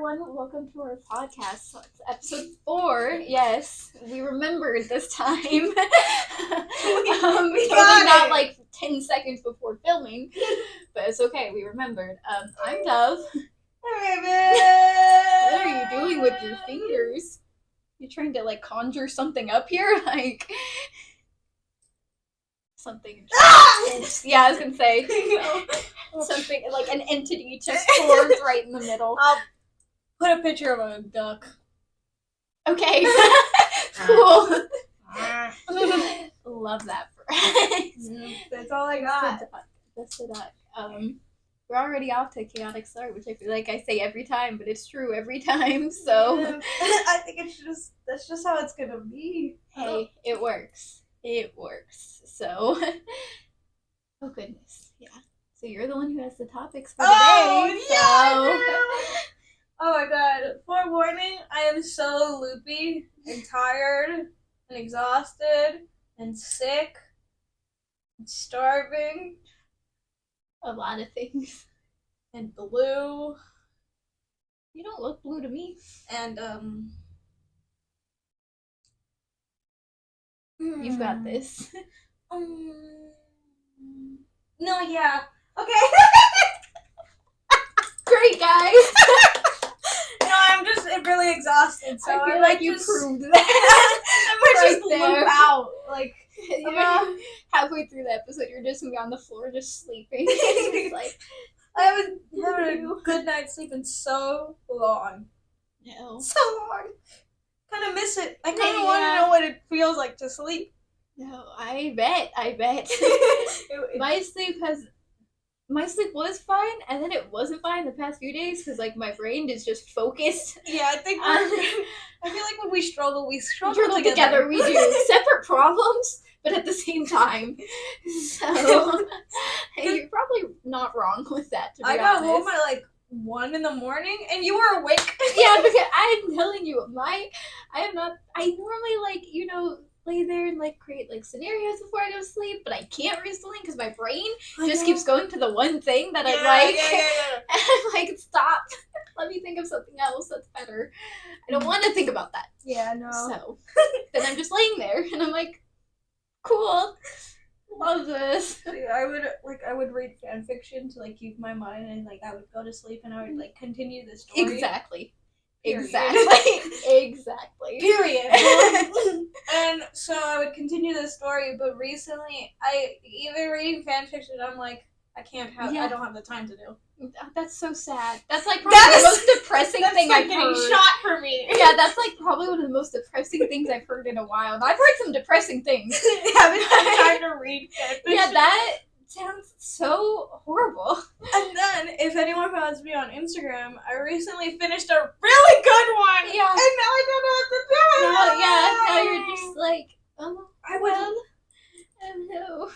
everyone. Welcome to our podcast. So it's episode 4. Yes, we remembered this time. We got like 10 seconds before filming, but it's okay. We remembered. I'm Dove. What are you doing with your fingers? You trying to like conjure something up here, like something? Yeah, I was gonna say something like an entity just formed right in the middle. I'll put a picture of a duck. Okay. Cool. Love that phrase. That's all I got. That's the duck. We're already off to a chaotic start, which I feel like I say every time, but it's true every time. So I think that's just how it's gonna be. Hey, it works. It works. So oh goodness, yeah. So you're the one who has the topics for today. Oh my god. Forewarning, I am so loopy and tired and exhausted and sick and starving. A lot of things. And blue. You don't look blue to me. And you've got this. No, yeah. Okay. Great, guys. No, I'm just really exhausted. So I feel I'm like you proved that. I'm gonna right just there. loop out. Like, you know, halfway through the episode, you're just gonna be on the floor just sleeping. It's like, I haven't had a good night's sleep in so long. No. So long. Kind of miss it. I kind of want to know what it feels like to sleep. No, I bet. My sleep was fine, and then it wasn't fine the past few days because like my brain is just focused. Yeah, I think I feel like when we struggle together. We do separate problems, but at the same time. So you're probably not wrong with that. To be honest. Got home at like 1 a.m, and you were awake. Yeah, because I'm telling you, I normally like lay there and like create like scenarios before I go to sleep, but I can't recently because my brain just keeps going to the one thing that I like. And I'm like, stop. Let me think of something else that's better. I don't want to think about that. Yeah, no. So then I'm just laying there and I'm like, cool. Love this. I would read fan fiction to like keep my mind, and like I would go to sleep and I would like continue the story. Exactly. Period. Exactly. Period. And so I would continue the story, but recently even reading fan fiction, I'm like, I don't have the time to do. That's so sad. That's like probably the most depressing thing I've heard. Shot for me. Yeah, that's like probably one of the most depressing things I've heard in a while. And I've heard some depressing things. Haven't had time to read fan fiction. Yeah, that sounds so horrible. And then, if anyone follows me on Instagram, I recently finished a really good one. Yeah. And now I don't know what to do. Now you're just like, oh, I don't know.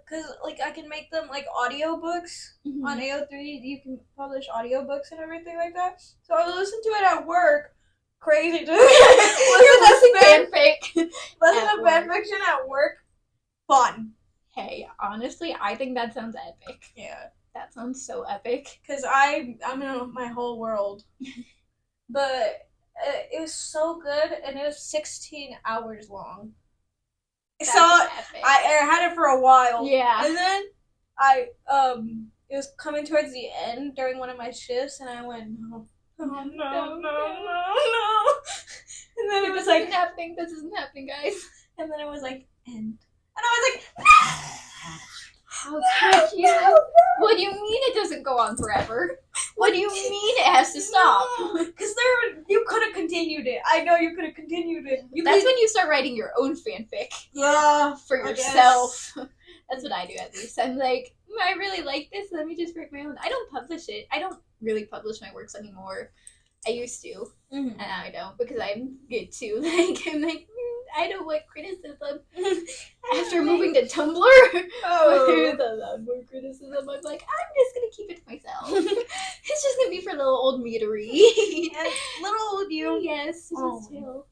Cause like I can make them like audiobooks on AO3. You can publish audiobooks and everything like that. So I listen to it at work. Crazy. You're listening fanfic. Listen to fanfiction at work. Fun. Hey, honestly, I think that sounds epic. Yeah. That sounds so epic. Cause I'm in my whole world. But it was so good, and it was 16 hours long. That's so epic. I had it for a while. Yeah. And then it was coming towards the end during one of my shifts, and I went, no. And then it was like, this isn't happening, guys. And then it was like, end. And I was like, no! How could you? What do you mean it doesn't go on forever? What do you mean it has to stop? Because you could have continued it. I know you could have continued it. That's when you start writing your own fanfic. Yeah. For yourself. That's what I do at least. I'm like, I really like this. Let me just write my own. I don't publish it. I don't really publish my works anymore. I used to. And now I don't because I'm good too. I'm like, I don't want criticism. After moving to Tumblr, there's a lot more criticism. I'm like, I'm just gonna keep it to myself. It's just gonna be for little old me to read. And little old you. Yes, just chill.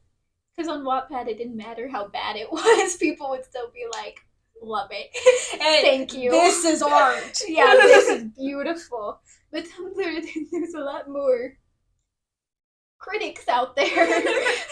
Because on Wattpad, it didn't matter how bad it was. People would still be like, love it. Thank you. This is art. Yeah, this is beautiful. But Tumblr, there's a lot more critics out there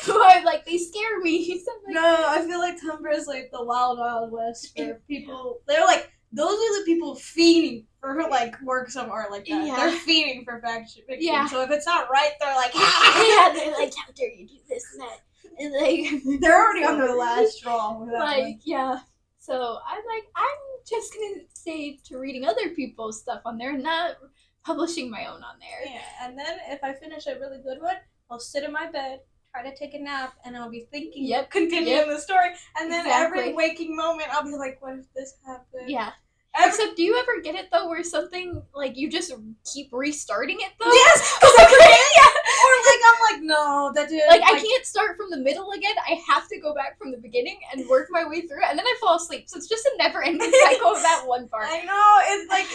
who are like, they scare me. So like, No, I feel like Tumblr is like the wild, wild west for people. They're like, those are the people feeding for like works of art like that. Yeah. They're feeding for fiction. Yeah. So if it's not right, they're like, yeah, they're like, how dare you do this and that. And like, they're already on their last straw with that like, one. yeah. So I'm like, I'm just gonna say to reading other people's stuff on there, not publishing my own on there. Yeah, and then if I finish a really good one, I'll sit in my bed, try to take a nap, and I'll be thinking, continuing the story, and then every waking moment, I'll be like, what if this happened? Yeah. Except, do you ever get it, though, where something, like, you just keep restarting it, though? Yes! Because I can't! Or, like, I'm like, no, that didn't... Like, I can't start from the middle again. I have to go back from the beginning and work my way through it, and then I fall asleep. So it's just a never-ending cycle of that one part. I know!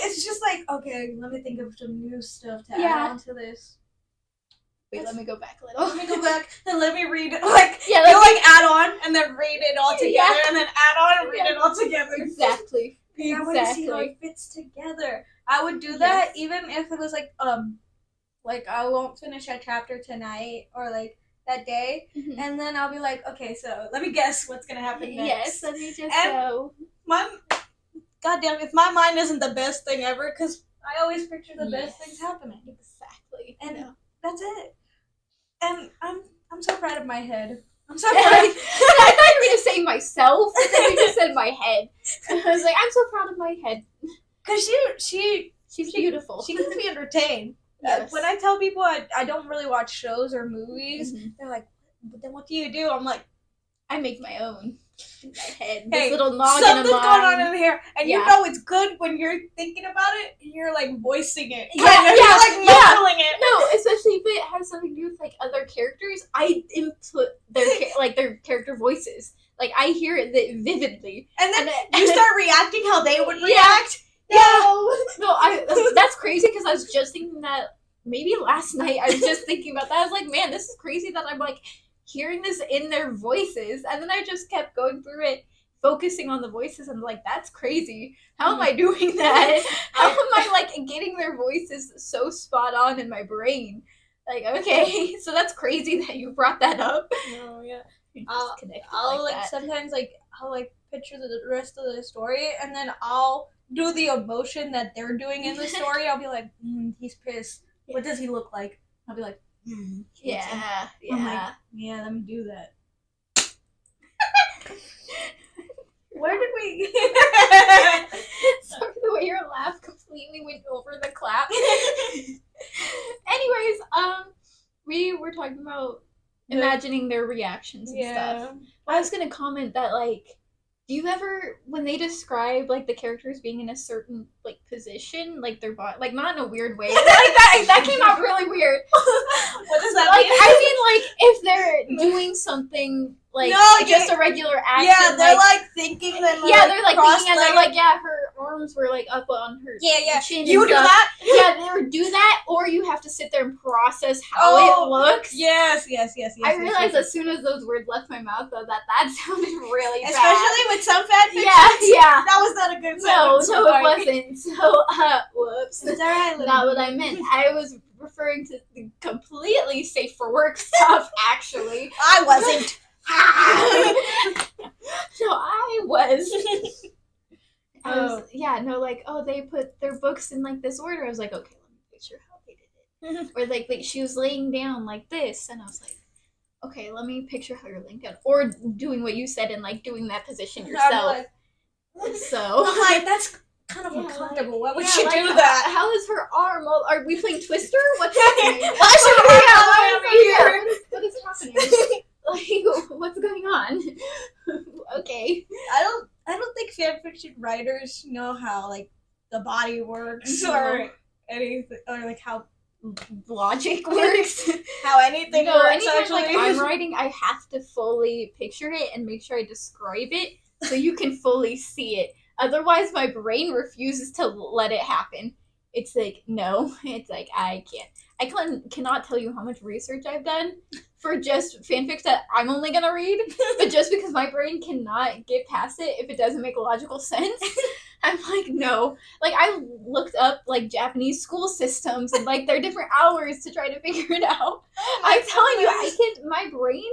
It's just like, okay, let me think of some new stuff to add on to this. Wait, let me go back a little. Let me go back, and let me read it. Like, yeah, add on, and then read it all together, and then add on and read it all together. Exactly. I want to see how it fits together. I would do that even if it was like I won't finish a chapter tonight or like that day, and then I'll be like, okay, so let me guess what's gonna happen next. Yes, let me just go. Goddamn, if my mind isn't the best thing ever, because I always picture the best things happening. Exactly. And that's it. And I'm so proud of my head. I'm so proud. proud. I thought you were going to say myself, and then you just said my head. I was like, I'm so proud of my head. Because she's beautiful. She keeps me entertained. Yes. When I tell people I don't really watch shows or movies, they're like, but then what do you do? I'm like, I make my own. In my head. Hey, this little noggin something's of going mine. on in here, and you know it's good when you're thinking about it, and you're like voicing it. You're like mumbling it. No, especially if it has something to do with like other characters, I input their character voices. Like I hear it vividly, and then you start reacting how they would react. That's crazy because I was just thinking that maybe last night I was just thinking about that. I was like, man, this is crazy that I'm like hearing this in their voices, and then I just kept going through it, focusing on the voices, and like, that's crazy. How am I doing that? How am I like getting their voices so spot on in my brain? Like, okay, so that's crazy that you brought that up. No, yeah. I'll like sometimes like I'll like picture the rest of the story, and then I'll do the emotion that they're doing in the story. I'll be like, he's pissed. What does he look like? I'll be like, yeah. I'm like, yeah, let me do that. Where did we? Sorry, the way your laugh completely went over the clap. Anyways, we were talking about imagining their reactions and stuff. I was gonna comment that, like, do you ever, when they describe like the characters being in a certain like position, like their body, like not in a weird way, like that came out really weird. What does that mean? I mean, like if they're doing something like just a regular action. Yeah, they're like thinking. They're like thinking, and they're like, her arms were like up on her chin. You do that? Yeah, they would do that, or you have to sit there and process how it looks. Yes. I realized as soon as those words left my mouth, though, that sounded really bad. Especially with some fanfic. Yeah. That was not a good sentence. No, it wasn't. So, whoops. It's alright. Not what I meant. I was referring to the completely safe for work stuff, actually. I wasn't. No, I was. They put their books in like this order. I was like, okay, let me picture how they did it. Or like she was laying down like this, and I was like, okay, let me picture how you're laying down. Or doing what you said and like doing that position yourself. So I'm like, that's kind of uncomfortable. Why would you do like, that? How is her arm? Well, are we playing Twister? What's happening? Why is her arm over here? What is happening? Like, what's going on? Okay. I don't think fanfiction writers know how like the body works or anything, or like how logic works. How anything works. Anytime actually. Like I'm writing, I have to fully picture it and make sure I describe it so you can fully see it. Otherwise, my brain refuses to let it happen. It's like, no. It's like, I can't. I cannot tell you how much research I've done for just fanfics that I'm only gonna read, but just because my brain cannot get past it if it doesn't make logical sense. I'm like, no. Like, I looked up, like, Japanese school systems and, like, their different hours to try to figure it out. Oh I'm telling you, my brain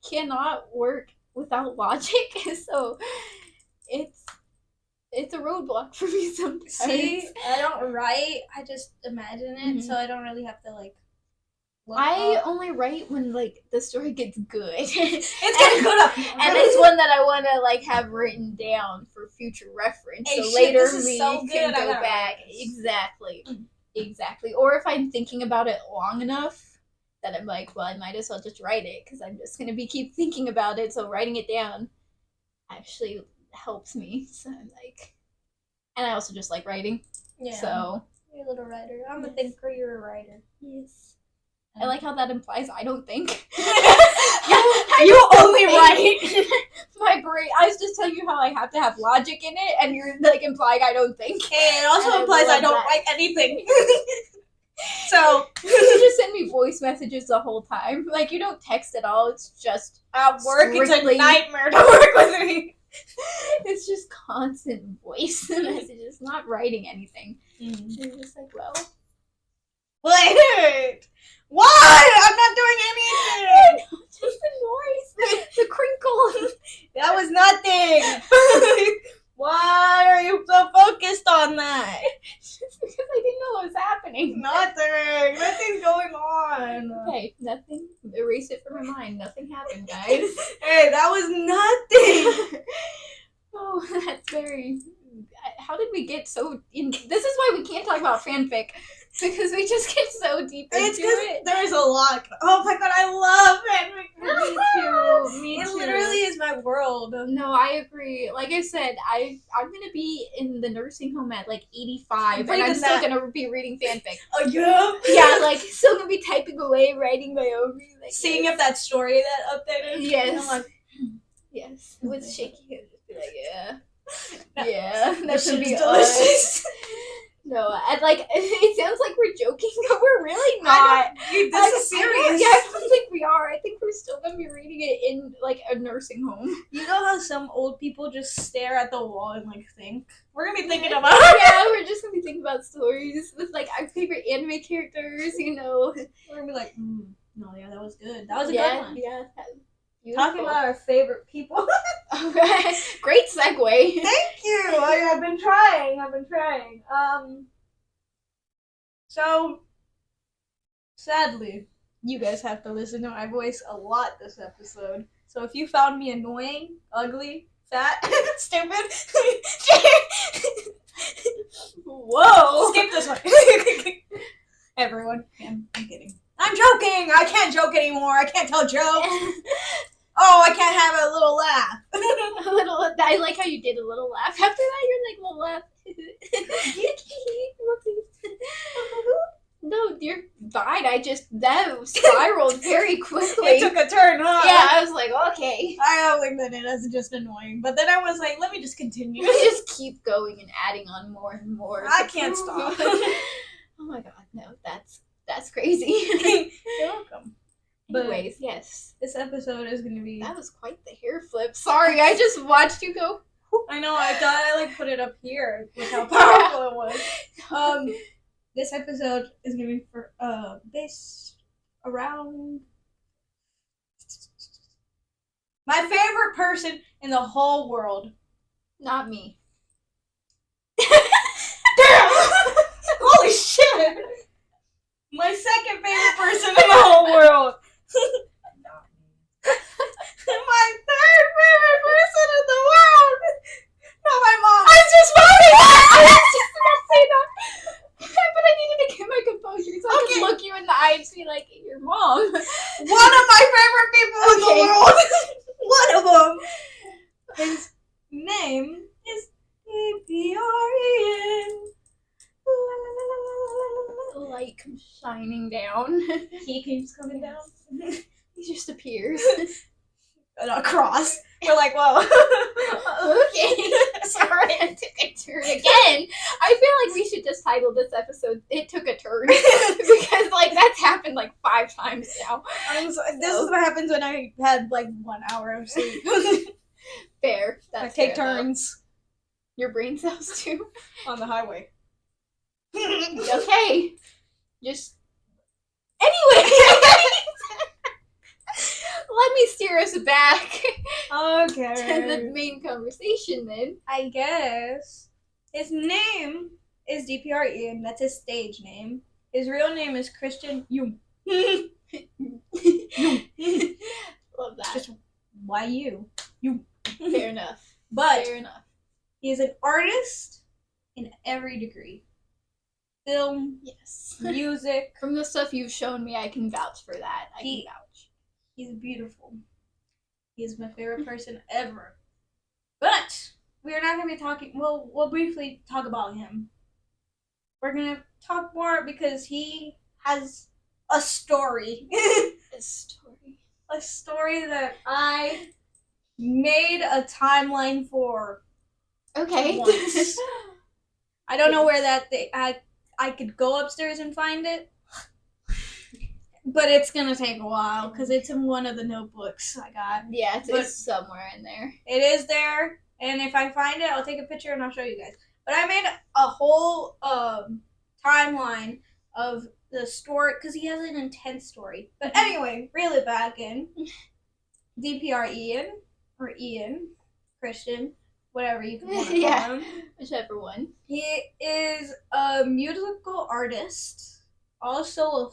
cannot work without logic, so it's a roadblock for me sometimes. See, I don't write, I just imagine it, so I don't really have to, like, I only write when, like, the story gets good. It's getting good up. And it's one that I want to, like, have written down for future reference. Hey, so later we can go back. Exactly. Or if I'm thinking about it long enough that I'm like, well, I might as well just write it because I'm just going to keep thinking about it. So writing it down actually helps me. So I'm like, and I also just like writing. Yeah. So. You're a little writer. I'm a thinker, you're a writer. Yes. I like how that implies I don't think. You only write. My brain. I was just telling you how I have to have logic in it, and you're like implying I don't think. Hey, it also implies I don't write anything. So you just send me voice messages the whole time. Like you don't text at all. It's just at work. It's a nightmare to work with me. It's just constant voice messages, not writing anything. You're just like, well. Wait! Why? I'm not doing anything! Just the noise, the crinkle. That was nothing! Why are you so focused on that? Just because I didn't know what was happening. Nothing's going on. Okay, nothing. Erase it from my mind. Nothing happened, guys. Hey, that was nothing! Oh, that's very... How did we get so... This is why we can't talk about fanfic. Because we just get so deep into it. There's a lot. Oh my god, I love fanfic. Me too. It literally is my world. No, I agree. Like I said, I'm gonna be in the nursing home at like 85, and I'm still gonna be reading fanfic. Oh yeah? Yeah, like still gonna be typing away, writing my own. Like, seeing if that story that updated. Yes. I'm like, yes. With shaky head, just be like, yeah, that should be delicious. No, and like it sounds like we're joking, but we're really not. This is serious. I don't think we are. I think we're still gonna be reading it in like a nursing home. You know how some old people just stare at the wall and like think? We're gonna be thinking about it. Yeah, we're just gonna be thinking about stories with like our favorite anime characters. You know, we're gonna be like, no, yeah, that was good. That was a good one. Yeah. Beautiful. Talking about our favorite people. Okay. Great segue. Thank you. I've been trying. So, sadly, you guys have to listen to my voice a lot this episode. So if you found me annoying, ugly, fat, stupid, whoa, skip this one. Everyone, I'm kidding. I'm joking! I can't joke anymore. I can't tell jokes. Oh, I can't have a little laugh. I like how you did a little laugh. After that, you're like, little laugh. No, you're fine. That spiraled very quickly. It took a turn, huh? Yeah, I was like, okay. I only meant it as just annoying. But then I was like, let me just continue. Just keep going and adding on more and more. I can't stop. Oh my god, no, that's crazy. You're welcome. Anyways, yes. This episode is going to be... That was quite the hair flip. Sorry, I just watched you go... I know, I thought I put it up here with how powerful it was. This episode is going to be for, based around... my favorite person in the whole world. Not me. Damn! Holy shit! My second favorite person in the whole world. My third favorite person in the world. Not my mom. I was just voting. I was just gonna say that, but I needed to get my composure so I could look you in the eye and be like, "Your mom." One of my favorite people in the world. One of them. His name is DPR Ian. Light comes shining down. He keeps coming down. He just appears. Across. We're like, whoa. Okay. Sorry, I took a turn again. I feel like we should just title this episode "It Took a Turn" because like that's happened like 5 times now. This is what happens when I had like 1 hour of sleep. Fair. I take turns. Your brain cells too? On the highway. Okay. Just... Anyway! Let me steer us back Okay. to the main conversation then. I guess. His name is DPR Ian. That's his stage name. His real name is Christian Jung. Love that. Just why you? You. Fair enough. But Fair enough. he is an artist in every degree. Film, Yes. music. From the stuff you've shown me, I can vouch for that. I can vouch. He's beautiful. He's my favorite person ever. But we are not going to be talking. We'll briefly talk about him. We're going to talk more because he has a story. A story. A story that I made a timeline for. Okay. Once. I don't know where that thing. I could go upstairs and find it, but it's gonna take a while because it's in one of the notebooks I got. Yeah, it's somewhere in there. It is there, and if I find it, I'll take a picture and I'll show you guys. But I made a whole timeline of the story because he has an intense story. But anyway, reel it back in. DPR Ian or Ian Christian. Whatever you can want to call him. Whichever one. He is a musical artist, also a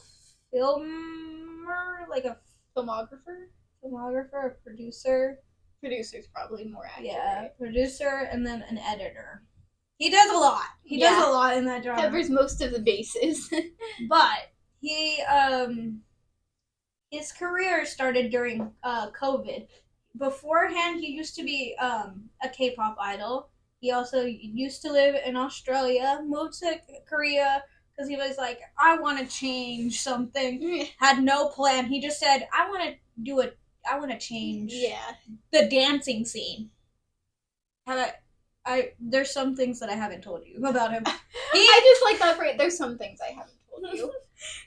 filmer, like a Filmographer? a producer. Producer's probably more accurate. Yeah, producer and then an editor. He does a lot. He does a lot in that genre. Covers most of the bases. But he, his career started during COVID. Beforehand, he used to be a K-pop idol. He also used to live in Australia, moved to Korea because he was like, I want to change something. Had no plan. He just said, I want to change the dancing scene. There's some things that I haven't told you about him. I just like that phrase. There's some things I haven't told you.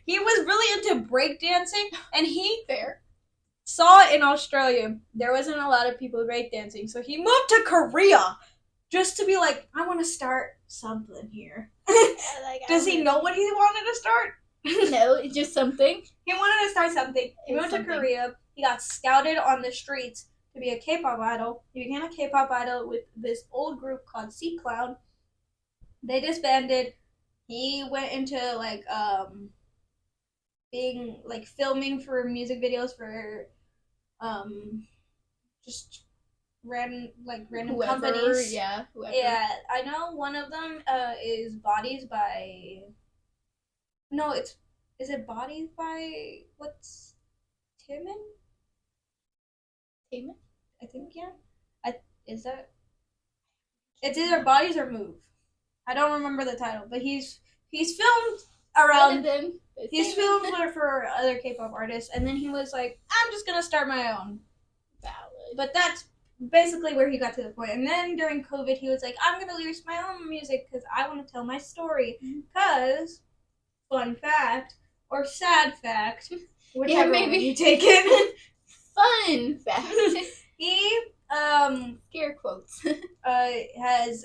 He was really into breakdancing, and he Fair. saw in Australia there wasn't a lot of people breakdancing, so he moved to Korea just to be like, I want to start something here. Does he know what he wanted to start? No, it's just something. He wanted to start something. He moved to Korea. He got scouted on the streets to be a K-pop idol. He became a K-pop idol with this old group called C Cloud. They disbanded. He went into being like filming for music videos for just random Whoever, companies. Yeah, whoever. Yeah, I know one of them is Bodies by. No, is it Bodies by what's Timon? Timon? I think is that. It's either Bodies or Move. I don't remember the title, but he's filmed around. He's filmed for other K-pop artists, and then he was like, I'm just gonna start my own. Valid. But that's basically where he got to the point. And then during COVID, he was like, I'm gonna release my own music because I want to tell my story. Because, fun fact, or sad fact, whichever maybe you take it. Fun fact. He, scare quotes. has,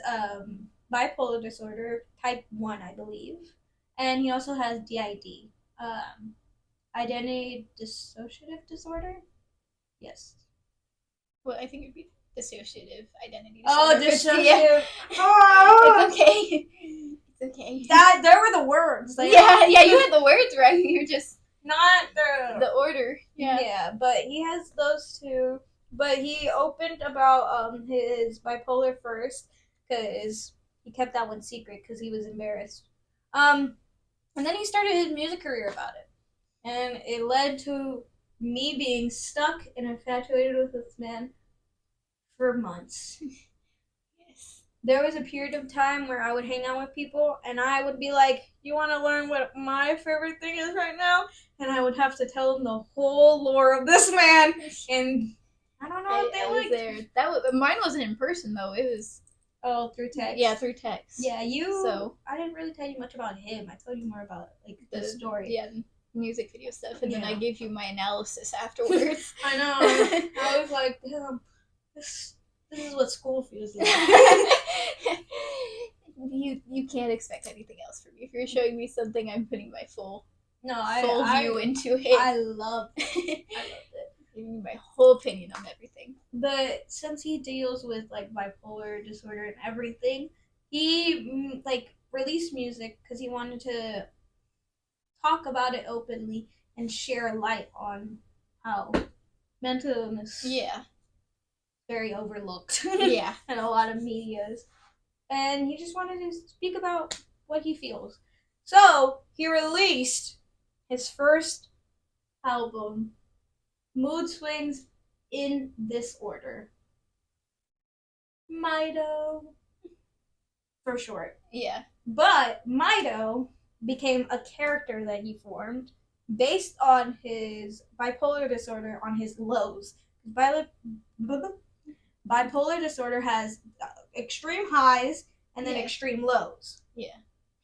bipolar disorder, type 1, I believe. And he also has DID, identity dissociative disorder. Yes. Well, I think it'd be dissociative identity disorder. Oh, dissociative. Yeah. Oh! It's okay. It's okay. There were the words. You had the words right. You're just not the order. Yeah. Yeah, but he has those two. But he opened about his bipolar first because he kept that one secret because he was embarrassed. And then he started his music career about it. And it led to me being stuck and infatuated with this man for months. Yes. There was a period of time where I would hang out with people and I would be like, you want to learn what my favorite thing is right now? And I would have to tell them the whole lore of this man. And I don't know what they liked. Mine wasn't in person, though. It was... Oh, through text? Yeah, through text. Yeah, I didn't really tell you much about him. I told you more about, the story. Yeah, music video stuff. And then I Yeah. gave you my analysis afterwards. I know. I was like, damn, This is what school feels like. You can't expect anything else from me. If you're showing me something, I'm putting my full view into it. I loved it. Giving me my whole opinion on everything. But since he deals with like bipolar disorder and everything, he like released music because he wanted to talk about it openly and share light on how mental illness very overlooked in a lot of medias. And he just wanted to speak about what he feels. So he released his first album, Mood Swings, in this order. Mido, for short. Yeah. But Mido became a character that he formed based on his bipolar disorder, on his lows. Bipolar disorder has extreme highs and then extreme lows. Yeah.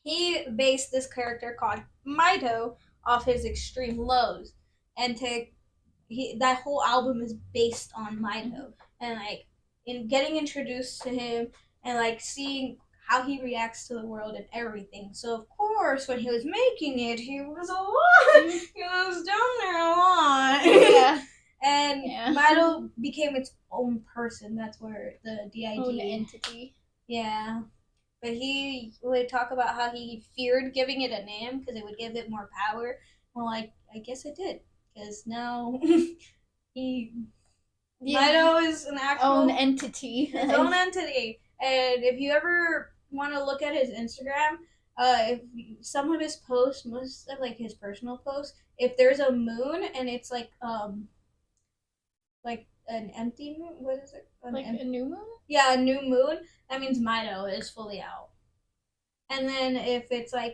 He based this character called Mido off his extreme lows, and that whole album is based on Mido, and like in getting introduced to him and like seeing how he reacts to the world and everything. So of course, when he was making it, he was a lot. He was down there a lot. Yeah. And Mido became its own person. That's where the DID own entity. Yeah. But he would talk about how he feared giving it a name because it would give it more power. Well, I guess it did. Because now Mido is an actual own entity. His own entity. And if you ever want to look at his Instagram, if some of his posts, most of like his personal posts, if there's a moon and it's like an empty moon, what is it? A new moon? Yeah, a new moon. That means Mido is fully out. And then if it's like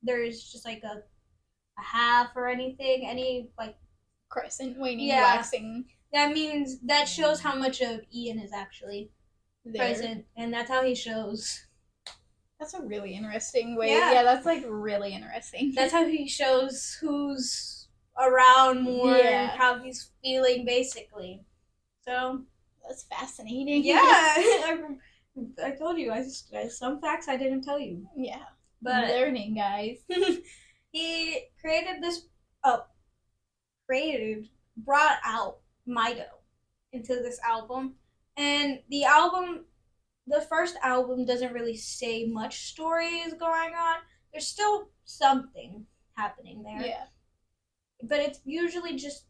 there's just like a half or anything, any like crescent, waning, waxing. That means that shows how much of Ian is actually present, and that's how he shows. That's a really interesting way. Yeah, that's like really interesting. That's how he shows who's around more and how he's feeling, basically. So that's fascinating. Yeah, I told you. Some facts I didn't tell you. Yeah, but learning, guys. He created this. Brought out Mido into this album, and the first album doesn't really say much story is going on. There's still something happening there. Yeah. But it's usually just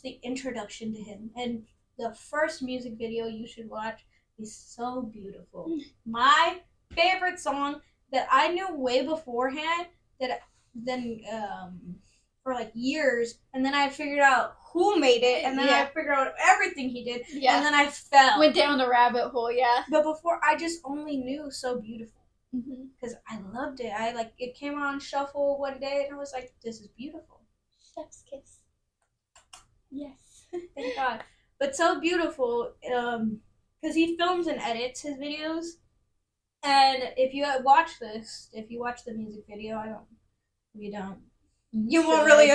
the introduction to him. And the first music video you should watch is so beautiful. My favorite song that I knew way beforehand for like years, and then I figured out who made it, and then I figured out everything he did, and then I went down the rabbit hole. But before, I just only knew So Beautiful because I loved it. It came on shuffle one day, and I was like, this is beautiful. Chef's kiss. Yes. Thank God. But So Beautiful, because he films and edits his videos, and if you watch the music video, you won't really.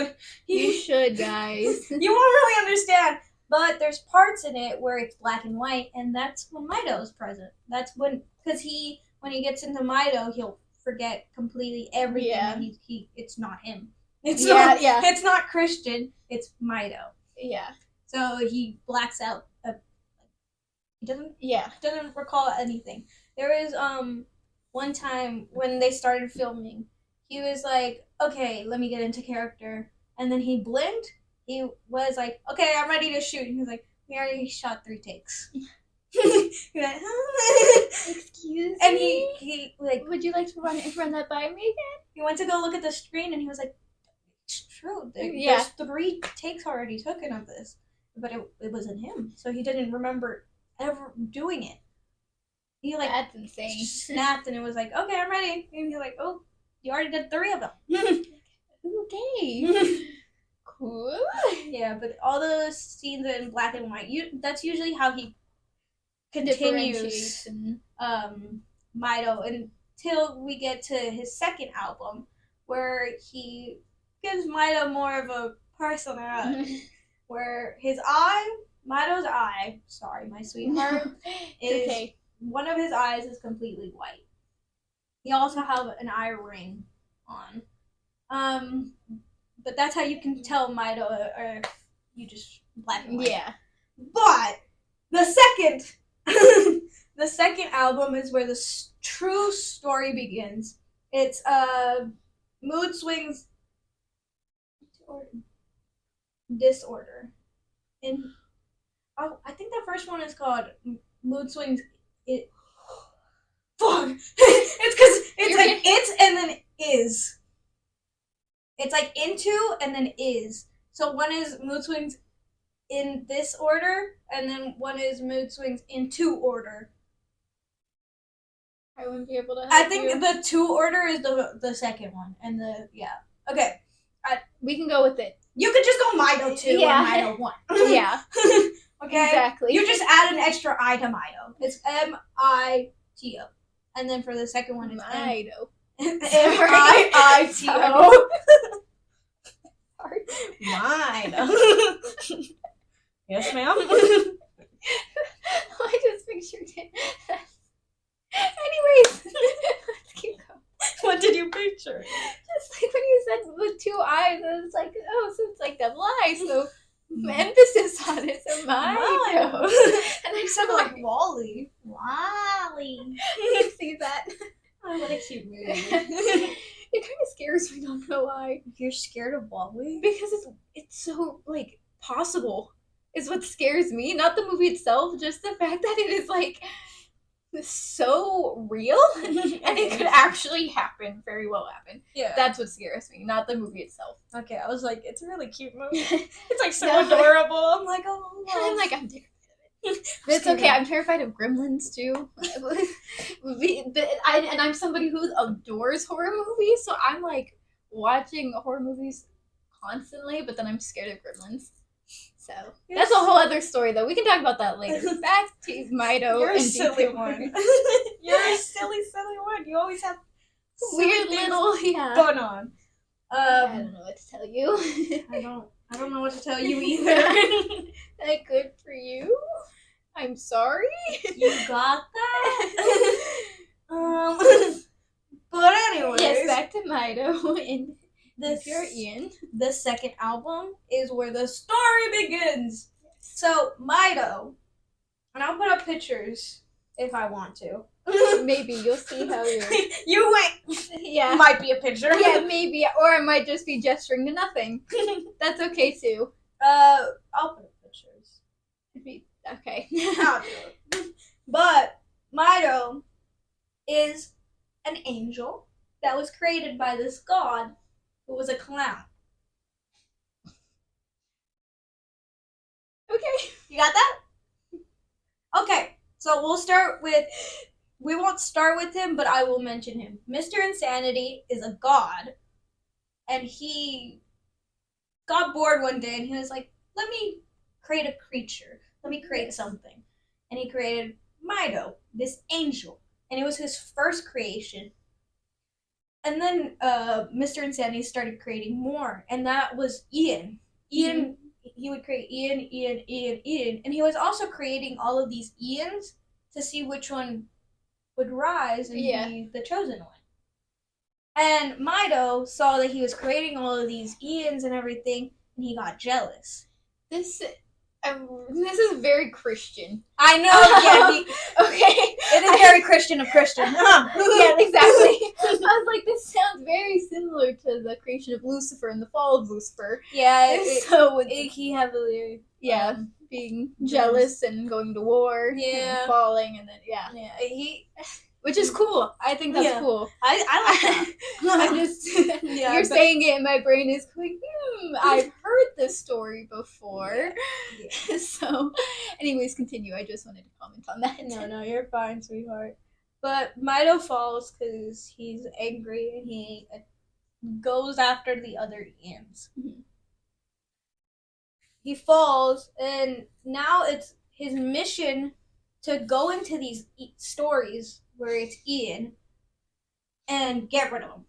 You should, guys. You won't really understand. But there's parts in it where it's black and white, and that's when Mido is present. That's when he gets into Mido, he'll forget completely everything. Yeah. And it's not him. It's not Christian. It's Mido. Yeah. So he blacks out. He doesn't recall anything. There was one time when they started filming, he was like, okay, let me get into character. And then he blinked. He was like, okay, I'm ready to shoot. And he was like, we already shot 3 takes. He went, excuse and me? he like, would you like to run that by me again? He went to go look at the screen and he was like, it's true. There's 3 takes already taken of this. But it wasn't him. So he didn't remember ever doing it. He that's insane. Snapped and it was like, okay, I'm ready. And he's like, oh, you already did 3 of them. Okay. Cool. Yeah, but all the scenes in black and white, that's usually how he continues Mido until we get to his second album, where he gives Mido more of a personality. Where his eye Mido's eye, sorry, my sweetheart, is okay. One of his eyes is completely white. He also have an eye ring on. But that's how you can tell Mido, or you just black and white. Yeah. But the second, the second album is where the true story begins. It's mood swings, disorder, and I think the first one is called mood swings. Fuck. It's because it's like it and then is. It's like into and then is. So one is mood swings in this order, and then one is mood swings into order. I wouldn't be able to help I think you. the two order is the second one, and okay. We can go with it. You could just go Mido 2 and Mido 1. Yeah. Okay? Exactly. You just add an extra I to Mido. It's M-I-T-O. And then for the second one, it's Mido. M-I-I-T-O. Sorry. Mido. Yes, ma'am? I just pictured it. Anyways, let's keep going. What did you picture? Just like when you said with two eyes, I was like, oh, so it's like double eyes, so emphasis on it, so Mido. And I just like Wally. Wally. You see that? Oh, what a cute movie. It kind of scares me, not gonna lie. You're scared of Wally? Because it's so, like, possible is what scares me. Not the movie itself, just the fact that it is, like, so real and it could actually happen, very well happen. Yeah. That's what scares me, not the movie itself. Okay, I was like, it's a really cute movie. It's like so adorable. I'm like, oh. I'm terrified of it. But it's okay, I'm terrified of Gremlins too. And I'm somebody who adores horror movies, so I'm like watching horror movies constantly, but then I'm scared of Gremlins. So that's a whole other story, though. We can talk about that later. Back to Mido. You're a silly one. You're a silly one. You always have weird little going on. I don't know what to tell you. I don't know what to tell you either. Good for you. I'm sorry. You got that. But anyways, yes, back to Mido and DPR Ian. The second album is where the story begins. So Mido, and I'll put up pictures if I want to. Maybe you'll see how you wait. Yeah, might be a picture. Yeah, maybe, or I might just be gesturing to nothing. That's okay too. I'll put up pictures. Okay. I'll do it. But Mido is an angel that was created by this god who was a clown. Okay. You got that? Okay, so we won't start with him, but I will mention him. Mr. Insanity is a god, and he got bored one day, and he was like, let me create a creature. Let me create something. And he created Mido, this angel, and it was his first creation. And then Mr. Insanity started creating more, and that was Ian. Ian, he would create Ian, and he was also creating all of these Ians to see which one would rise and be the chosen one. And Mido saw that he was creating all of these Ians and everything, and he got jealous. This is very Christian. I know. Okay. It is very Christian of Christian. Yeah, exactly. I was like, this sounds very similar to the creation of Lucifer and the fall of Lucifer. Yeah. He heavily. Being jealous and going to war. Yeah. And falling and then which is cool. I think that's cool. I like that. I'm just you're saying it and my brain is going, I've heard this story before. Yeah. So anyways, continue. I just wanted to comment on that. No, you're fine, sweetheart. But Mido falls because he's angry and he goes after the other Ians. Mm-hmm. He falls, and now it's his mission to go into these stories where it's Ian and get rid of him.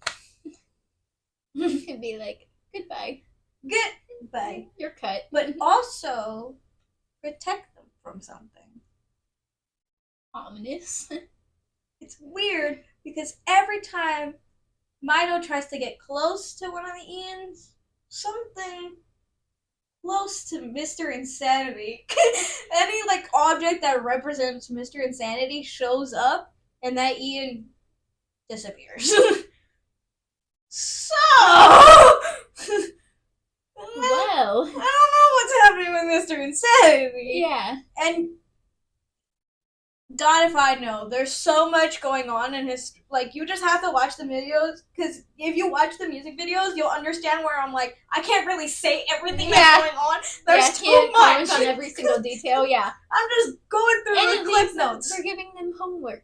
And be like, goodbye. Goodbye. You're cut. But also, protect them from something. Ominous. It's weird because every time Mito tries to get close to one of the Ians, something close to Mr. Insanity, any object that represents Mr. Insanity shows up, and that Ian disappears. So, well, I don't know what's happening with Mr. Insanity. Yeah. And God, if I know, there's so much going on in his, you just have to watch the videos, because if you watch the music videos, you'll understand where I'm like, I can't really say everything that's going on. There's too much. On every single detail, yeah. I'm just going through the clip notes. They're giving them homework.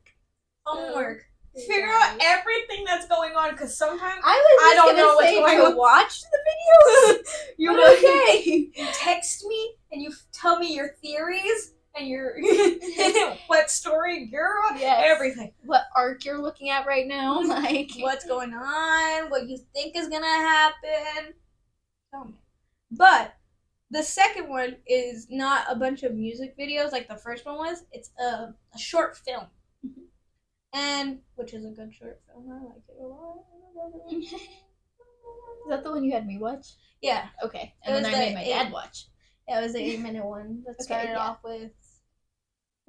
Figure out everything that's going on, because sometimes I don't know what's going on. Watch the videos. You're okay. You text me, and you tell me your theories, and your what story you're on, everything. What arc you're looking at right now, what's going on, what you think is gonna happen. Tell me. But the second one is not a bunch of music videos like the first one was. It's a short film, and which is a good short film. I like it a lot. Is that the one you had me watch? Yeah. Okay. And then I made my dad watch. Yeah, it was the 8-minute one that started off with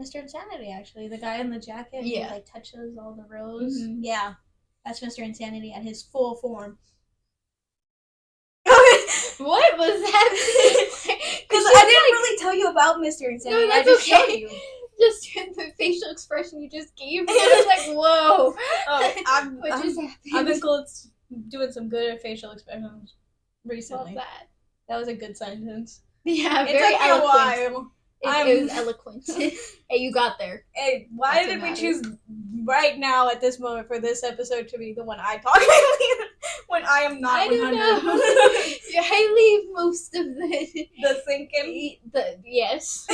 Mr. Insanity, actually. The guy in the jacket who touches all the rose. Mm-hmm. Yeah. That's Mr. Insanity at his full form. What was that? Because I didn't really tell you about Mr. Insanity. No, that's okay. Just the facial expression you just gave me. I was like, whoa. What just happened? I've been doing some good facial expressions recently. Love that. That was a good sentence. Yeah, very eloquent. It was eloquent. Hey, you got there. Hey, why did we choose right now at this moment for this episode to be the one I talk when I am not? I don't know. I leave most of the thinking. Yes,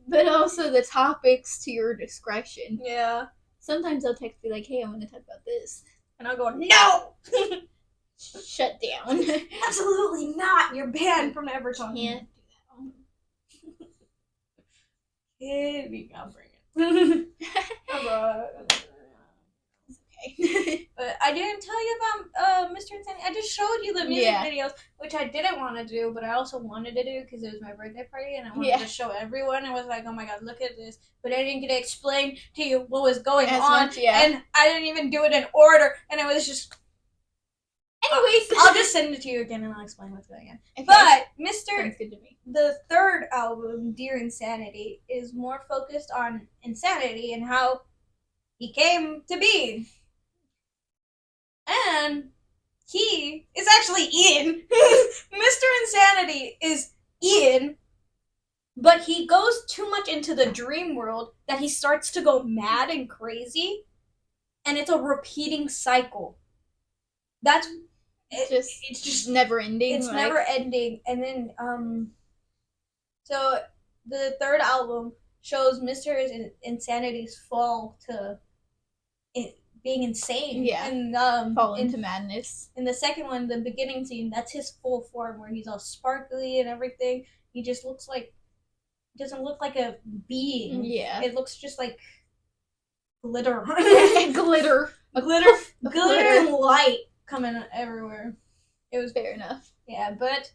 but also the topics to your discretion. Yeah. Sometimes I'll text you like, "Hey, I want to talk about this," and I'll go, "No." Shut down. Absolutely not. You're banned from ever talking. Can't do that. I'll bring it. It's okay. But I didn't tell you about Mr. Insanity. I just showed you the music videos, which I didn't want to do, but I also wanted to do because it was my birthday party and I wanted to show everyone. I was like, oh my god, look at this. But I didn't get to explain to you what was going on. And I didn't even do it in order. And it was just... Anyways, I'll just send it to you again and I'll explain what's going on. Okay. But the third album, Dear Insanity, is more focused on insanity and how he came to be. And he is actually Ian. Mr. Insanity is Ian, but he goes too much into the dream world that he starts to go mad and crazy, and it's a repeating cycle. It's just never ending. It's never ending. And then so the third album shows Mr. Insanity's fall to being insane. Yeah. And fall into madness. In the second one, the beginning scene, that's his full form where he's all sparkly and everything. He just doesn't look like a being. Yeah. It looks just like glitter. Glitter and light coming everywhere. It was fair enough. Yeah, but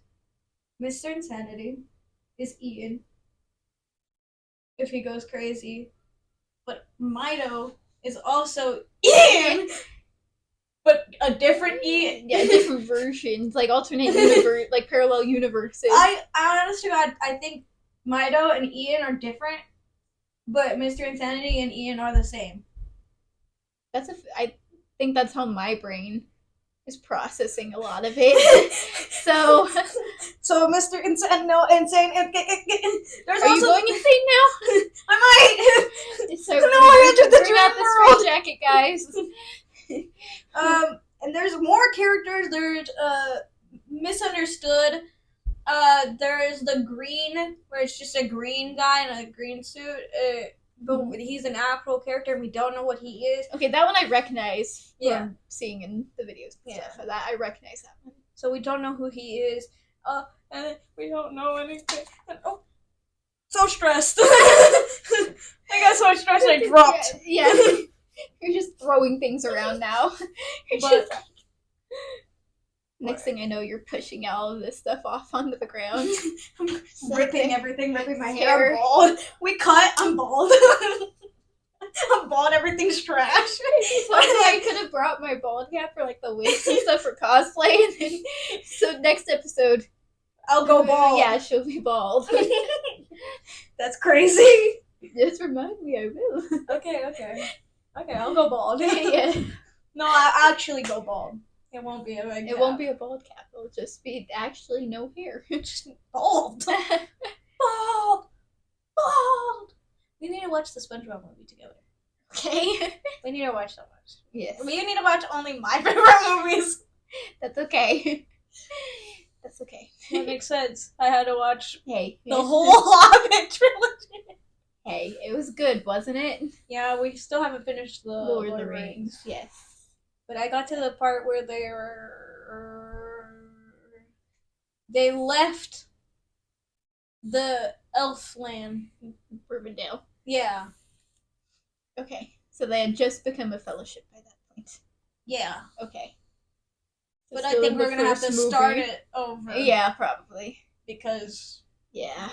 Mr. Insanity is Ian if he goes crazy. But Mito is also Ian, but a different Ian. Yeah, different versions, like alternate universe, like parallel universes. I honest to God, I think Mito and Ian are different, but Mr. Insanity and Ian are the same. I think that's how my brain is processing a lot of it. So Mr. Insane. There's Are you going insane now? I might. So no, I entered the dream world. Jacket, guys. And there's more characters. There's Misunderstood. There's the Green, where it's just a green guy in a green suit. But he's an actual character and we don't know what he is. Okay, that one I recognize from seeing in the videos and stuff. That I recognize that one. So we don't know who he is. And we don't know anything. And, so stressed. I got so stressed I dropped. Yeah. You're just throwing things around now. Next thing I know, you're pushing all of this stuff off onto the ground. ripping everything, ripping my hair. I'm bald. We cut. I'm bald. I'm bald. Everything's trash. I could have brought my bald cap for like the wigs and stuff for cosplay, and then so next episode, I'll go bald. Yeah, she'll be bald. That's crazy. Just remind me, I will. Okay, I'll go bald. Yeah. No, I'll actually go bald. It won't be a big cap. It won't be a bald cap. It'll just be actually no hair. Just bald. Bald. We need to watch the SpongeBob movie together. Okay. We need to watch that much. Yes. We need to watch only my favorite movies. That's okay. That's okay. That makes sense. I had to watch the whole Hobbit trilogy. Hey, it was good, wasn't it? Yeah, we still haven't finished the Lord of the Rings. Yes. But I got to the part where they left the elf land. Rivendell. Yeah. Okay. So they had just become a fellowship by that point. Yeah. Okay. So but I think we're gonna have to start it over. Yeah, probably. Because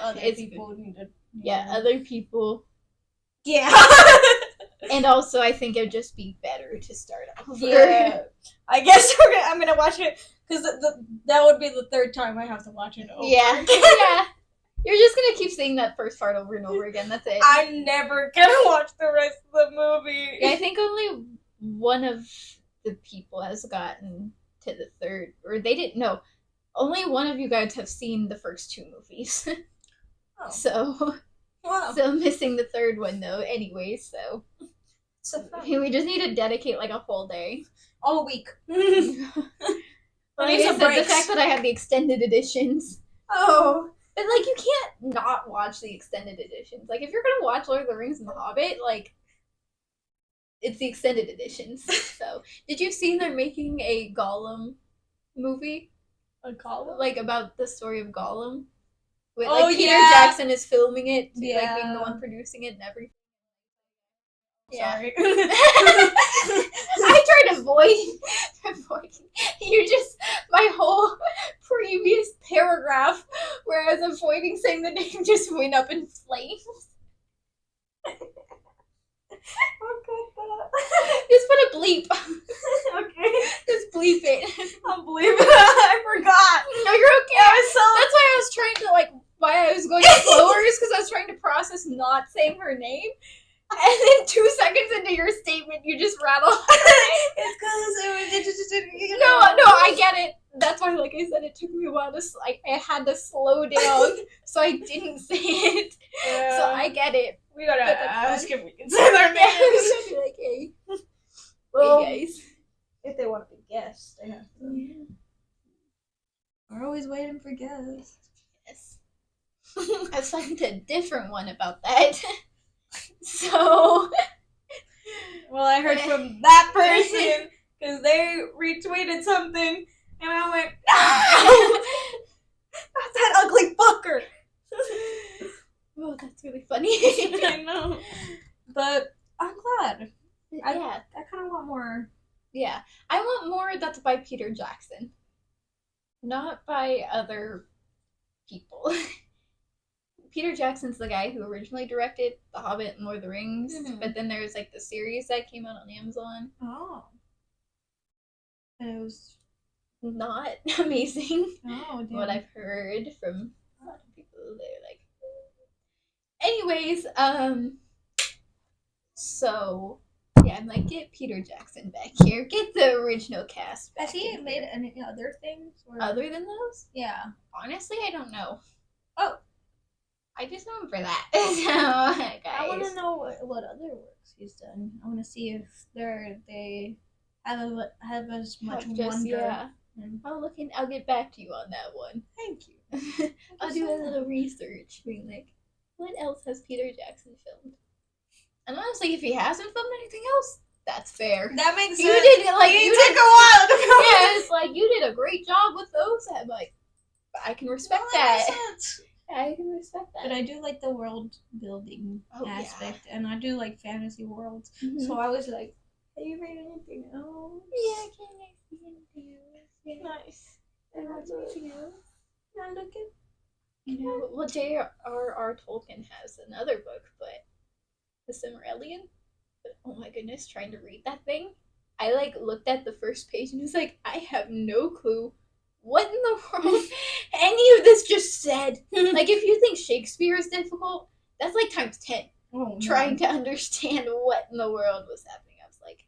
other people need to. Yeah, other people. Yeah. And also, I think it'd just be better to start over. Yeah. I guess I'm gonna watch it because that would be the third time I have to watch it over. Yeah. Yeah. You're just gonna keep saying that first part over and over again. That's it. I'm never gonna watch the rest of the movie. Yeah, I think only one of the people has gotten to the third, or they didn't know. Only one of you guys have seen the first two movies. Oh. So. Wow. Still missing the third one though. Anyway, so. We just need to dedicate like a whole day. All week. Like I said, the fact that I have the extended editions. Oh. But like you can't not watch the extended editions. Like if you're gonna watch Lord of the Rings and The Hobbit, like it's the extended editions. So did you see they're making a Gollum movie? A Gollum? Like about the story of Gollum? With, Peter Jackson is filming it, like being the one producing it and everything. Sorry. I tried to avoid you just my whole previous paragraph where I was avoiding saying the name just went up in flames. Just put a bleep. Okay. Just bleep it. I'll bleep it. I forgot. No, you're okay. That's why I was trying to why I was going slower is because I was trying to process not saying her name. And then 2 seconds into your statement, you just rattle. It's because it just didn't. No, I get it. That's why, like I said, it took me a while to I had to slow down so I didn't say it. Yeah. So I get it. We gotta ask if we can say their names. Be like, hey, well, hey guys, if they want to be guests, they have to. Yeah. We're always waiting for guests. Yes. I was talking to a different one about that. So, well, I heard from that person because they retweeted something, and I went, "No, not that ugly fucker." Oh, that's really funny. I know, but I'm glad. I kind of want more. Yeah, I want more that's by Peter Jackson, not by other people. Peter Jackson's the guy who originally directed The Hobbit and Lord of the Rings, but then there's the series that came out on Amazon. Oh. And it was not amazing. Oh, damn. What I've heard from a lot of people, they're like. Anyways, so yeah, I'm like, get Peter Jackson back here, get the original cast back. Has he made any other things? Other than those? Yeah. Honestly, I don't know. Oh. I just know him for that. So, guys. I want to know what other works he's done. I want to see if they have as much wonder. Yeah. I'll get back to you on that one. Thank you. I'll do a little research, being like, what else has Peter Jackson filmed? And honestly, if he hasn't filmed anything else, that's fair. That makes sense. You did you took a while to film. Yeah, it's like you did a great job with those. I'm like, I can respect that. I can respect that. But I do like the world building aspect, and I do like fantasy worlds. Mm-hmm. So I was like, have you read anything else? Yeah, can I see anything else? Yeah. Nice. Anything else? Not looking. You know, well, J.R.R. Tolkien has another book, but The Silmarillion. But, oh my goodness, trying to read that thing. I looked at the first page and was like, I have no clue what in the world any of this just said. If you think Shakespeare is difficult, that's times 10. Oh, trying to understand what in the world was happening. I was like,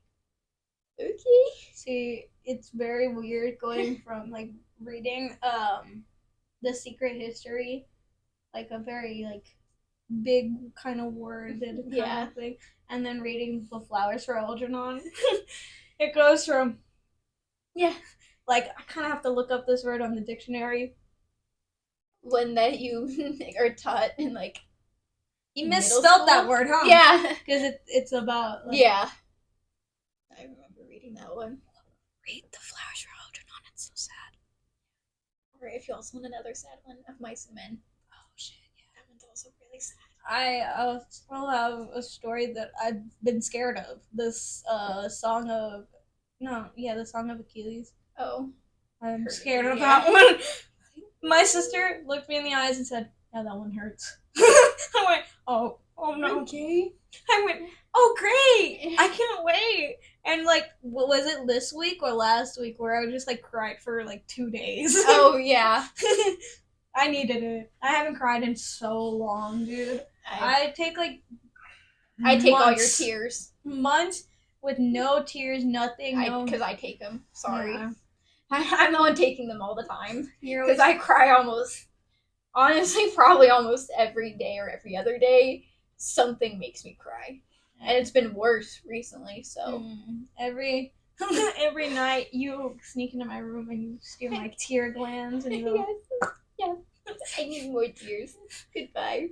okay. See, it's very weird going from reading The Secret History, a very big kind of worded kind of thing, and then reading The Flowers for Algernon. It goes from I kind of have to look up this word on the dictionary. One that you are taught in you misspelled that word, huh? Yeah, because it's about yeah. I remember reading that one. Read The Flowers for Algernon. It's so sad. Or if you also want another sad one, Of Mice and Men. Oh shit, yeah, that one's also really sad. I still have a story that I've been scared of. This the Song of Achilles. Oh, I'm scared of that one. My sister looked me in the eyes and said, "Yeah, that one hurts." I went, "Oh no." Okay. I went, "Oh great! I can't wait." And was it this week or last week where I just cried for 2 days? Oh yeah. I needed it. I haven't cried in so long, dude. I take I take all your tears. Months with no tears, nothing. Because I take them. Sorry. Yeah. I'm the one taking them all the time. Because I cry probably almost every day or every other day. Something makes me cry. And it's been worse recently, so. Every night you sneak into my room and you steal my tear glands and you go, yes. I need more tears. Goodbye.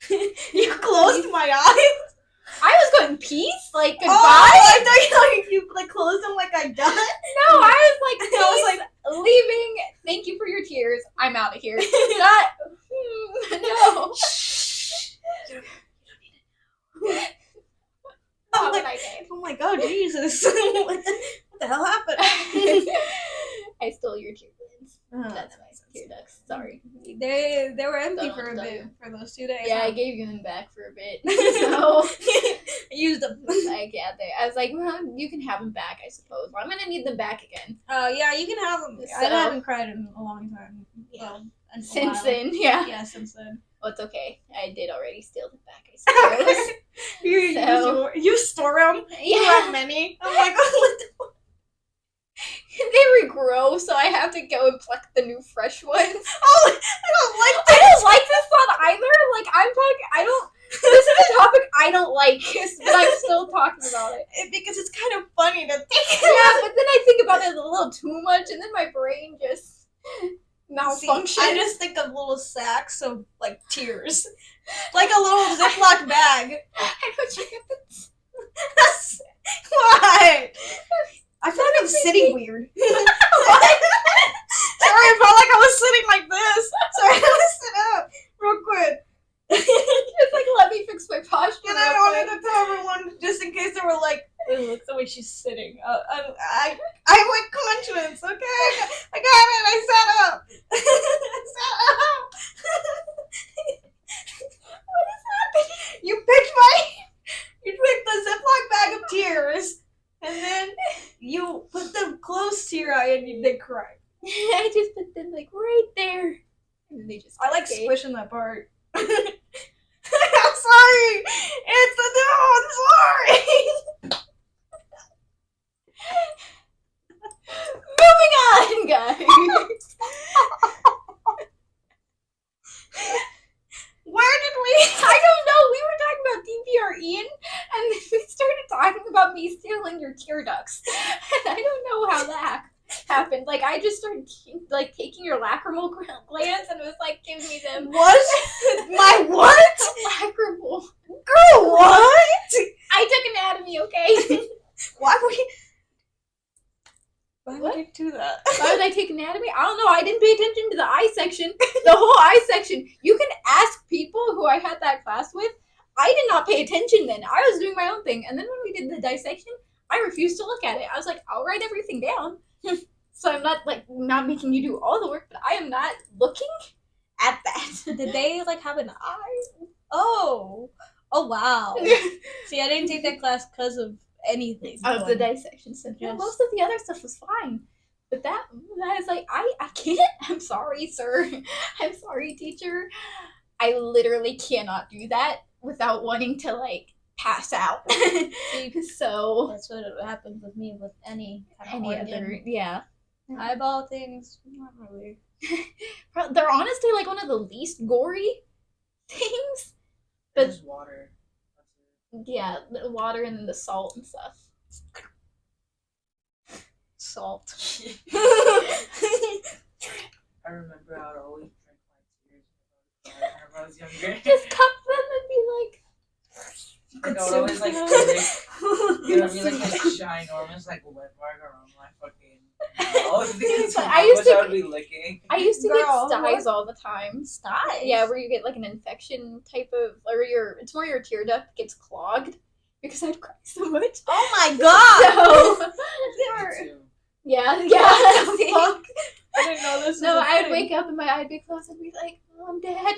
You closed my eyes? I was going peace? Goodbye? Oh, I thought you closed them I died. No, I was leaving. Thank you for your tears. I'm out of here. Not. No. Oh my god, Jesus. what the hell happened? I stole your tear glands. That's my tear ducts. Sorry. They were empty for a bit for those 2 days. Yeah, I gave them back for a bit. So I used them. I was like, well, you can have them back, I suppose. Well, I'm gonna need them back again. Yeah, you can have them. So, I haven't cried in a long time. Yeah. Since then, yeah. Yeah, since then. Well, it's okay. I did already steal them back, I suppose. You store them? Yeah. You have many? Oh my god, They regrow, so I have to go and pluck the new fresh ones. Oh, I don't like this. I don't like this one either. This is a topic I don't like, but I'm still talking about it. Because it's kind of funny to think. Yeah, but then I think about it a little too much, and then my brain just malfunctions. See, I just think of little sacks of, tears. Like a little Ziploc bag. I don't think it's... What? I feel like I'm sitting weird. What? Sorry, I felt like I was sitting like this. Sorry, I'm gonna sit up real quick. Just let me fix my posture. And I wanted to tell everyone, just in case they were like, "Ew, look the way she's sitting." I went conscience, okay? I got it. I sat up. I sat up. What is happening? You picked the Ziploc bag of tears. And then you put them close to your eye and they cry. I just put them right there. And then they just I like squishing that part. I'm sorry! I'm sorry! Moving on, guys! Where did we... I don't know. We were talking about DPR Ian, and then we started talking about me stealing your tear ducts. And I don't know how that happened. I just started, taking your lacrimal glands, and it was giving me them. What? My what? Lacrimal. Girl, what? I took anatomy, okay? Why would you do that? Why would I take anatomy? I don't know. I didn't pay attention to the eye section. The whole eye dissection. You can ask people who I had that class with. I did not pay attention then. I was doing my own thing. And then when we did the dissection, I refused to look at it. I was like, I'll write everything down. So I'm not not making you do all the work, but I am not looking at that. Did they have an eye? Oh wow. See, I didn't take that class because of anything. Of the dissection stuff. Yeah, most of the other stuff was fine. But that is I can't. I'm sorry, sir. I'm sorry, teacher. I literally cannot do that without wanting to pass out. So that's what happens with me with any other, yeah. Eyeball things, not really. They're honestly one of the least gory things. But just water. Yeah, the water and then the salt and stuff. Salt. I remember I would always drink my tears whenever I was younger. Just cup them and be like. I would always it would be this ginormous wet mark around my fucking mouth. I would be licking. I used to get styes all the time. Styes? Yeah, where you get an infection type of, or it's more your tear duct gets clogged because I'd cry so much. Oh my god! So they were. Yeah. Fuck? I didn't know this. No, I'd wake up and my eye would be closed and be like, Mom, Dad,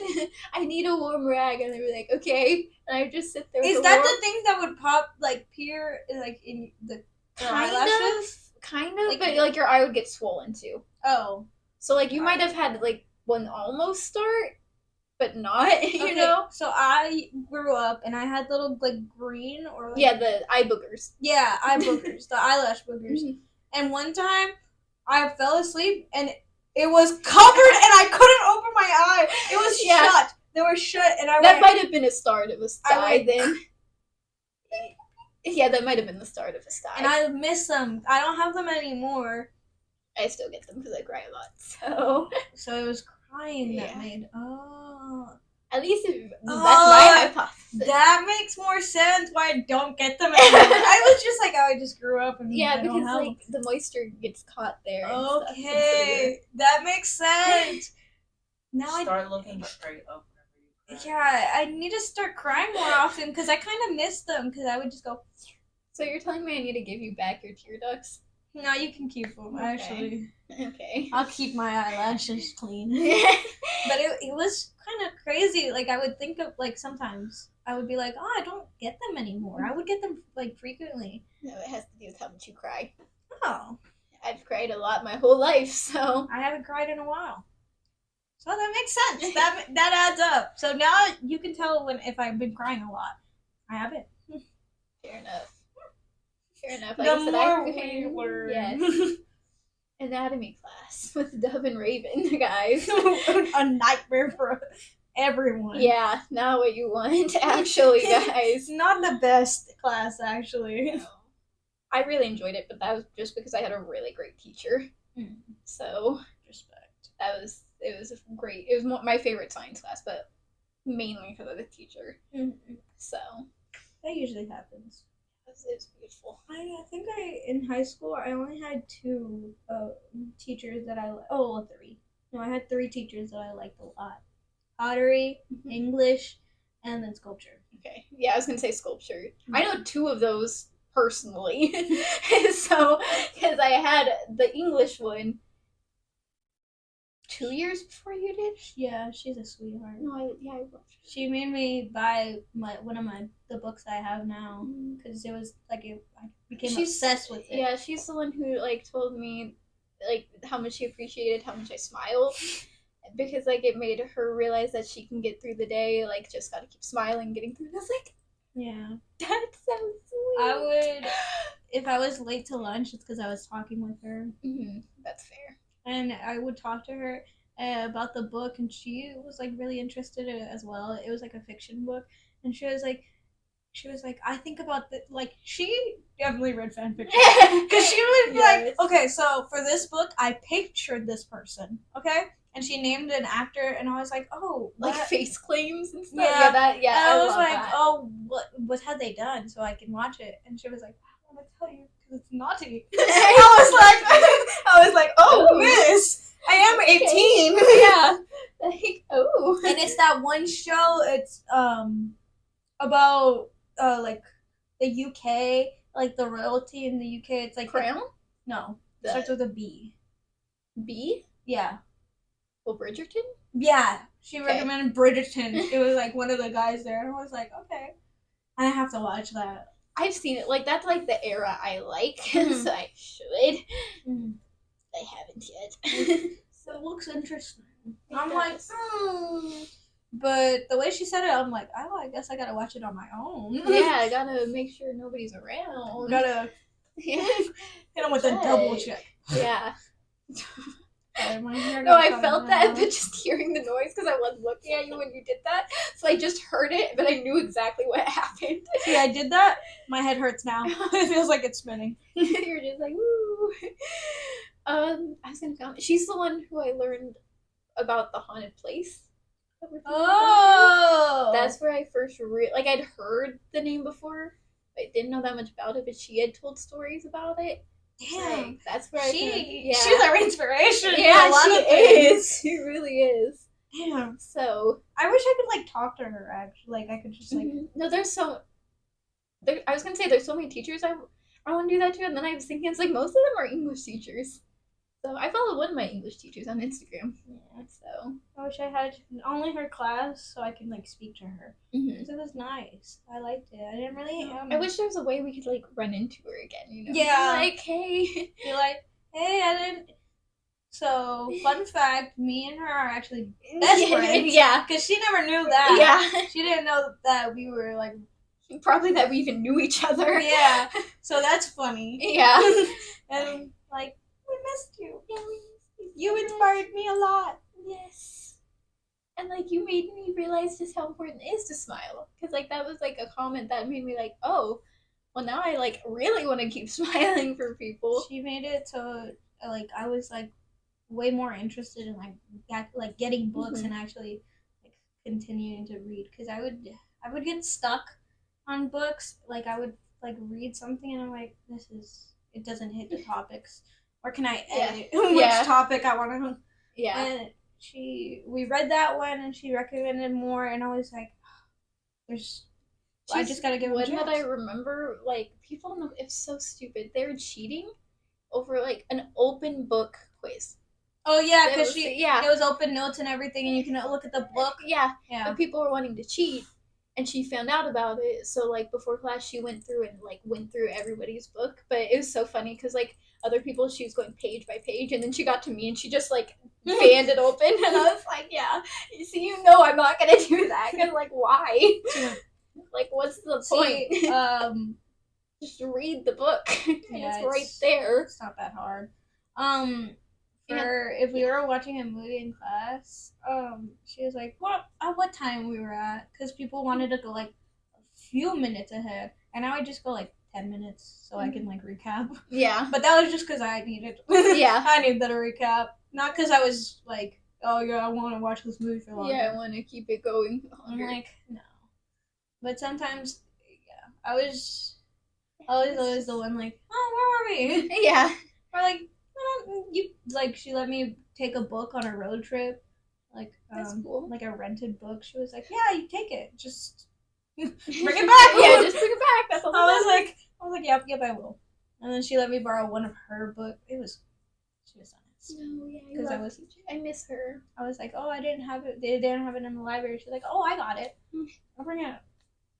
I need a warm rag. And they'd be like, okay. And I'd just sit there. Is that the thing that would pop, peer, in the eyelashes? Kind of, but your eye would get swollen too. Oh. So you might have had one almost start, but not, you know? So I grew up and I had little green or yeah, the eye boogers. Yeah, eye boogers, the eyelash boogers. Mm-hmm. And one time I fell asleep and it was covered and I couldn't open my eye. It was shut. They were shut and that might have been a start of a sty then. Yeah, that might have been the start of a sty. And I miss them. I don't have them anymore. I still get them because I cry a lot. So it was crying that made. Oh. At least that's my hypothesis. That makes more sense why I don't get them anymore. I was just I just grew up and yeah, because the moisture gets caught there. Okay, that makes sense. Now start looking straight up. Yeah, I need to start crying more often because I kind of miss them because I would just go. So you're telling me I need to give you back your tear ducts? No, you can keep them, actually. Okay. I'll keep my eyelashes clean. But it was kind of crazy. I would think of, sometimes I would be like, oh, I don't get them anymore. I would get them, frequently. No, it has to do with how much you cry. Oh. I've cried a lot my whole life, so. I haven't cried in a while. So that makes sense. That adds up. So now you can tell if I've been crying a lot. I haven't. Fair enough. The more we learn. Yes. Anatomy class with Dove and Raven, guys. A nightmare for everyone. Yeah, not what you want, actually, guys. Not the best class, actually. No. I really enjoyed it, but that was just because I had a really great teacher. So, respect. It was great. It was my favorite science class, but mainly for the teacher. So. That usually happens. It was beautiful. I think in high school, I only had 2 teachers that three. No, I had 3 teachers that I liked a lot. Pottery, English, and then sculpture. Okay. Yeah, I was going to say sculpture. I know 2 of those personally. So, because I had the English one 2 years before you did? Yeah, she's a sweetheart. No, I loved her. She made me buy one of the books I have now because it was I became obsessed with it. Yeah, she's the one who told me how much she appreciated how much I smiled because it made her realize that she can get through the day. Just gotta keep smiling, getting through. And I was yeah, that's so sweet. I would if I was late to lunch. It's because I was talking with her. That's fair. And I would talk to her about the book, and she was really interested in it as well. It was a fiction book, and she was like, I think about she definitely read fan fiction because she would be okay, so for this book, I pictured this person, okay, and she named an actor, and I was like, oh, face claims and stuff. I was like, oh, what had they done so I can watch it? And she was like, I'm gonna tell you because it's naughty. I was like, oh, miss, I am 18. Okay. Yeah. Like, oh. And it's that one show. It's about like the UK, like the royalty in the UK. It's like Crown? No, it starts with a B. B? Yeah. Well, Bridgerton? Yeah, she recommended Bridgerton. It was like one of the guys there, and I was like, okay, I have to watch that. I've seen it. Like, that's like the era I like, so I should. I haven't yet. So it looks interesting. I'm like, but the way she said it, I'm like, oh, I guess I gotta watch it on my own. Yeah, I gotta make sure nobody's around. Gotta hit them with a double check. Yeah. No, I felt that, but just hearing the noise, because I wasn't looking at you when you did that, so I just heard it, but I knew exactly what happened. See, I did that. My head hurts now. It feels like it's spinning. You're just like, woo. I was gonna comment. She's the one who I learned about the haunted place. Oh! That's where I first like, I'd heard the name before, but I didn't know that much about it, but she had told stories about it. Damn, like, that's where she's our inspiration. Yeah, she is. She really is. Damn. So I wish I could like talk to her. Actually, like I could just like. No, I was gonna say there's so many teachers I want to do that to, and then I was thinking it's like most of them are English teachers. So I follow one of my English teachers on Instagram. Yeah. So I wish I had only her class so I can like speak to her. Because it was nice. I liked it. I didn't really. I wish there was a way we could like run into her again. You know? Yeah. Like, hey. You're like, hey, I didn't. So fun fact: me and her are actually best friends. Yeah. Because she never knew that. Yeah. She didn't know that we were like. Probably that we even knew each other. Yeah. So that's funny. Yeah. And like. We missed you. Yeah, we missed you. You inspired me a lot. Yes. And, like, you made me realize just how important it is to smile. Because, like, that was, like, a comment that made me, like, oh, well, now I, like, really want to keep smiling for people. She made it so, like, I was, like, way more interested in, like getting books and actually, like, continuing to read. Because I would get stuck on books. Like, I would, like, read something and I'm like, it doesn't hit the topics. Or can I edit which topic I want to? Yeah. And we read that one, and she recommended more, and I was like, I just gotta give it a chance. One that I remember, like, people know it's so stupid. They were cheating over like an open book quiz. Oh yeah, because it was open notes and everything, and you can look at the book. Yeah. But people were wanting to cheat. And she found out about it, so, like, before class, she went through everybody's book. But it was so funny, because, like, other people, she was going page by page, and then she got to me, and she just, like, banned it open, and I was like, yeah, you know I'm not gonna do that, because, like, why? Like, what's the point? Just read the book. It's right there. It's not that hard. If we were watching a movie in class, she was like, what time we were at? Because people wanted to go, like, a few minutes ahead. And I would just go, like, 10 minutes so I can, like, recap. Yeah. But that was just because I needed I needed a recap. Not because I was, like, oh, yeah, I want to watch this movie for longer. Yeah, I want to keep it going longer. I'm like, no. But sometimes, I was always the one, like, oh, where are we? Yeah. Or, like, she let me take a book on a road trip, like that's cool. Like a rented book. She was like, "Yeah, you take it, just bring it back." Yeah, just bring it back. That's all. I was like, yep, I will. And then she let me borrow one of her books. She was honest. No, yeah, because I miss her. I was like, oh, I didn't have it. They didn't have it in the library. She's like, oh, I got it. I'll bring it up.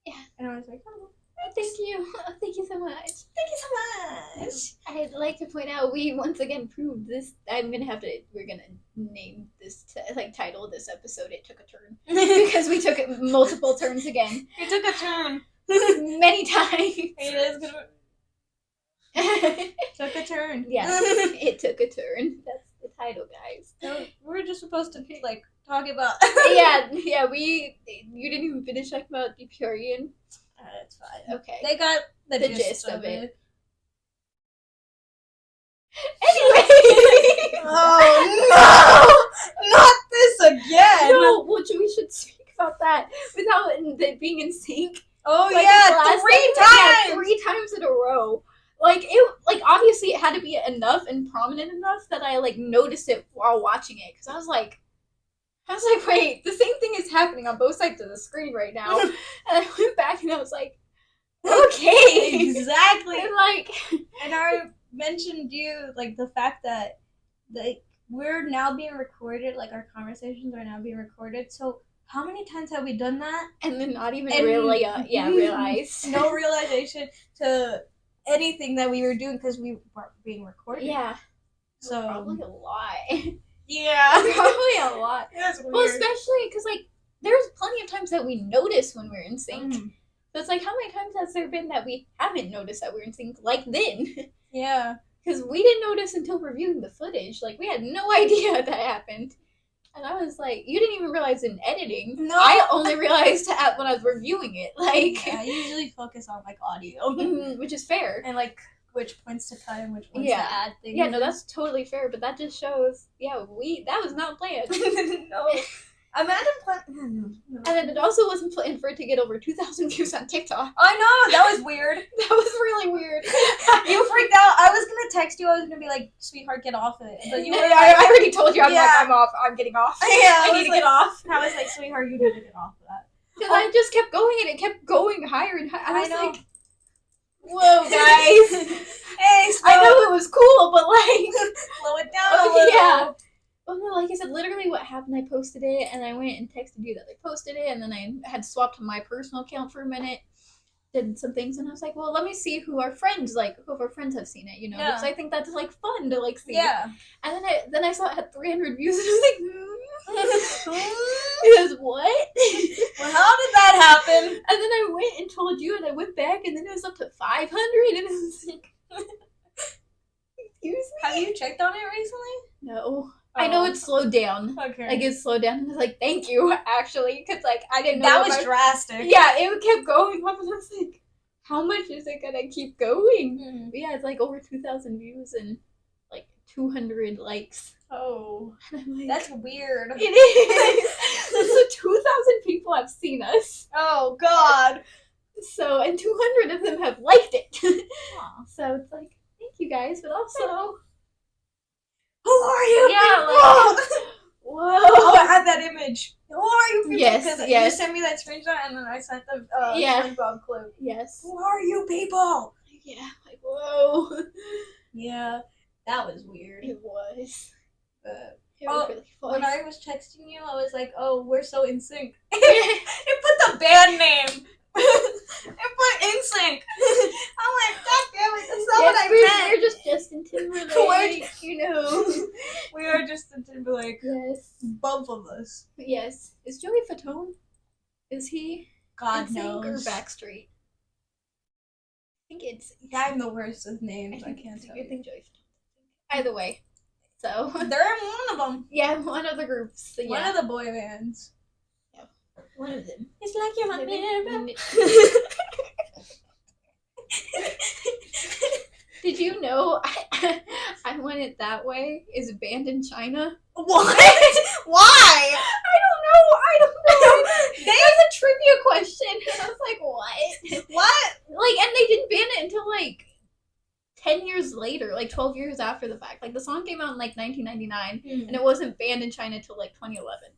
Yeah, and I was like, oh. Thank you. Thank you so much. Thank you so much. I'd like to point out we once again proved this. We're gonna name this title this episode. It took a turn because we took it multiple turns again. It took a turn many times. It is gonna. Took a turn. Yes, it took a turn. That's the title, guys. So we're just supposed to like talk about. yeah. You didn't even finish talking about DPR Ian. It's fine. Okay. They got the gist of it. Anyway. Oh no! Not this again. No, we should speak about that without it being in sync. Oh like yeah, 3 times. Yeah, 3 times in a row. Like obviously it had to be enough and prominent enough that I like noticed it while watching it because I was like, wait, the same thing is happening on both sides of the screen right now. And I went back and I was like, okay, exactly. And like, and I mentioned you like the fact that like we're now being recorded, like our conversations are now being recorded. So how many times have we done that? And then not even really, realize. No realization to anything that we were doing because we weren't being recorded. Yeah. So probably a lot. Yeah. Probably a lot. That's weird. Well, especially because like there's plenty of times that we notice when we're in sync. So it's like, how many times has there been that we haven't noticed that we're in sync? Like then. Yeah. Because we didn't notice until reviewing the footage. Like, we had no idea that happened. And I was like, you didn't even realize in editing. No. I only realized when I was reviewing it. Like, yeah, I usually focus on, like, audio. Which is fair. And, like, which points to cut and which points to add things. Yeah, no, that's totally fair. But that just shows, that was not planned. No. Imagine planning. No. And then it also wasn't planned for it to get over 2,000 views on TikTok. I know, that was weird. That was really weird. You freaked out. I was gonna text you. I was gonna be like, "Sweetheart, get off it." But you were I already told you. I'm like, I'm off. I'm getting off. Yeah, I need to get off. I was like, "Sweetheart, you need to get off of that." Because I just kept going and it kept going higher and higher. I was know. like, whoa, guys. Hey, I know it was cool, but like, slow it down a little. Yeah. Well, no, like I said, literally what happened, I posted it, and I went and texted you that I posted it, and then I had swapped to my personal account for a minute, did some things, and I was like, well, let me see who our friends have seen it, Yeah. because I think that's, like, fun to, like, see. Yeah. And then I saw it had 300 views, and I was like, it was what? Well, how did that happen? And then I went and told you, and I went back, and then it was up to 500, and it was like, excuse me? Have you checked on it recently? No. I know it slowed down. Okay. Like, it slowed down, and I was like, thank you, actually, because, like, I didn't know. That was drastic. Yeah, it kept going up, and I was like, how much is it gonna keep going? Mm. But yeah, it's, like, over 2,000 views and, like, 200 likes. Oh. And I'm like, that's weird. It is! So 2,000 people have seen us. Oh, God. So, and 200 of them have liked it. So it's like, thank you guys, but also... Who are you? Yeah, people? like, whoa. Oh, I had that image. Who are you people? Yes. You sent me that screenshot and then I sent the SpongeBob clip. Yes. Who are you people? Yeah, like, whoa. Yeah, that was weird. It was. But It was really fun. when I was texting you, I was like, oh, we're so in sync. It put the band name. It put in sync. I'm like, God damn it, that's not what I meant. We're just Justin Timberlake, We are Justin Timberlake. Yes. Both of us. Yes. Is Joey Fatone? Is he God NSYNC knows. or Backstreet? I think it's... I'm the worst with names. I can't tell I you. think Joey Fatone. Either way. So... They're in one of them. Yeah, one of the groups. So One of the boy bands. One of them. It's like you're my mirror. Did you know I Want It That Way is banned in China? What? Why? I don't know. That was a trivia question. And I was like, what? What? Like, and they didn't ban it until, like, 10 years later, like 12 years after the fact. Like, the song came out in, like, 1999, and it wasn't banned in China until, like, 2011.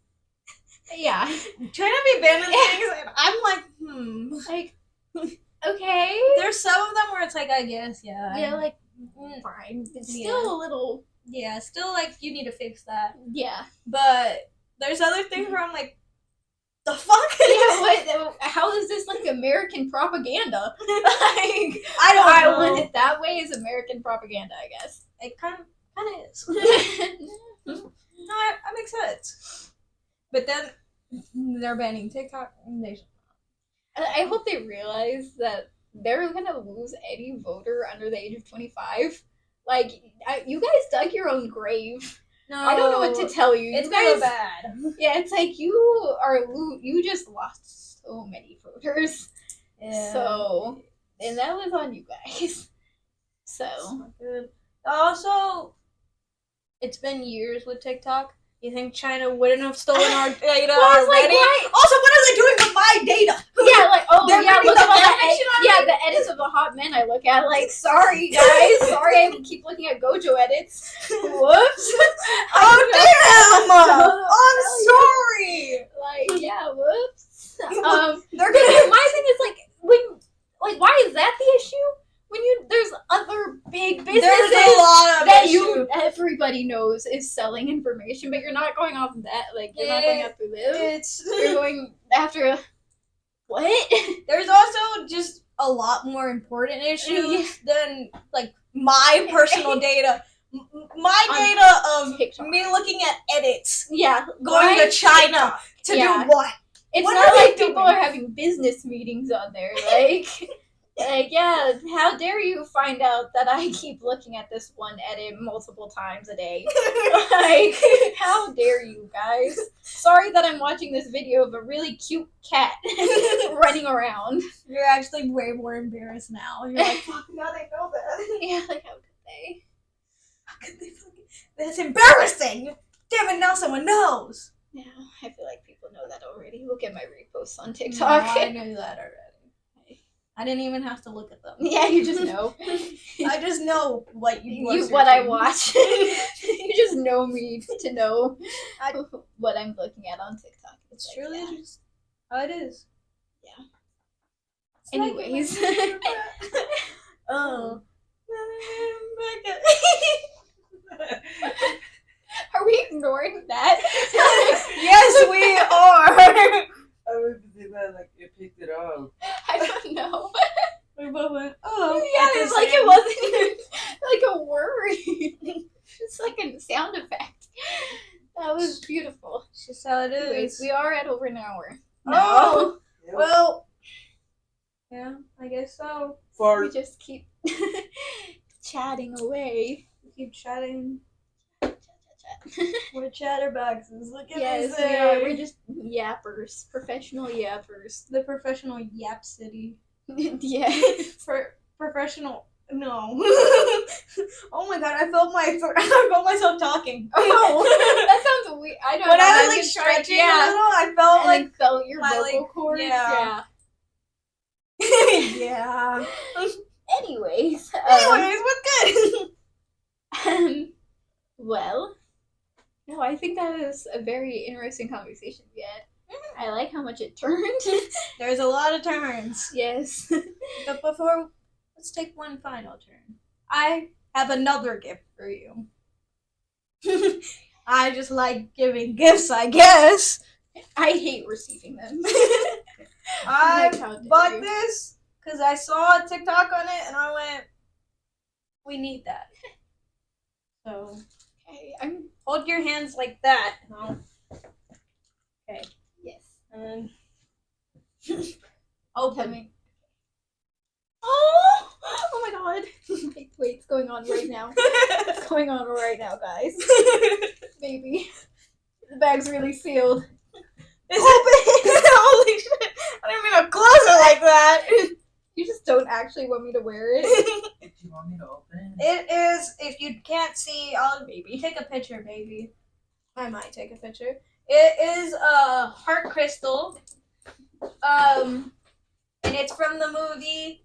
Yeah. Trying to be banning things, and I'm like, Like, okay. There's some of them where it's like, I guess, yeah. Yeah, like, fine. It's still a little... Yeah, still, like, you need to fix that. Yeah. But there's other things where I'm like, the fuck? Yeah, what? How is this, like, American propaganda? Like, I don't I know. Want It That Way is American propaganda, I guess. It kind of is. No, that makes sense. But then they're banning TikTok. I hope they realize that they're gonna lose any voter under the age of 25. Like, you guys dug your own grave. No, I don't know what to tell you. It's you guys, real bad. Yeah, it's like you just lost so many voters. Yeah. So, and that was on you guys. So. Good. Also, it's been years with TikTok. You think China wouldn't have stolen our data Well, already? like, Also, what are they doing with my data? Yeah, like, yeah, look at all the edits of the hot men I look at. Like, sorry guys, sorry I keep looking at Gojo edits. Whoops. Oh damn! I'm sorry. Like, yeah, whoops. They're gonna. My thing is why is that the issue? When there's other big businesses that everybody knows is selling information, but you're not going off of that. Like, you're not going after them. You're going after what? There's also just a lot more important issues than like my personal data. My data of TikTok. Me looking at edits. Yeah, going to China to do what? It's not like people are having business meetings on there. Like, yeah, how dare you find out that I keep looking at this one edit multiple times a day? Like, how dare you guys? Sorry that I'm watching this video of a really cute cat running around. You're actually way more embarrassed now. You're like, fuck, now they know that. Yeah, like, how could they? How could they fucking... That's embarrassing! Damn it, now someone knows! Yeah, I feel like people know that already. Look at my reposts on TikTok. No, I knew that already. I didn't even have to look at them. Yeah, you just know. I just know what what I watch. You just know me to know what I'm looking at on TikTok. It's truly just how it is. Yeah. Anyways. Oh. Are we ignoring that? Yes, we are. I would think that like it picked it up. I don't know. We both went, oh. Yeah, it's like it wasn't even like a word. It's like a sound effect. That was beautiful. It's just how it is. Anyways, we are at over an hour. Oh! No. Well, yeah, I guess so. We just keep chatting away. We keep chatting. We're chatterboxes. Look at yes, this. We are. We're just yappers. Professional yappers. The professional yap city. Yeah. Professional. No. Oh my god! I felt myself talking. Oh, that sounds weird. I don't know. When I was like stretching a little, I felt and felt your vocal cords. Yeah. Yeah. Anyways, what's good? Well, no, I think that was a very interesting conversation we had. I like how much it turned. There's a lot of turns. Yes. But before, let's take one final turn. I have another gift for you. I just like giving gifts, I guess. I hate receiving them. I bought this because I saw a TikTok on it and I went, we need that. So, okay, hold your hands like that. No. Okay. Yes. And open me. Oh my god. Wait, it's going on right now. It's going on right now, guys. Baby. The bag's really sealed. Is it? Holy shit. I didn't mean to close it like that. You just don't actually want me to wear it. Do you want me to open it? It is, if you can't see, I'll take a picture, baby. I might take a picture. It is a heart crystal. And it's from the movie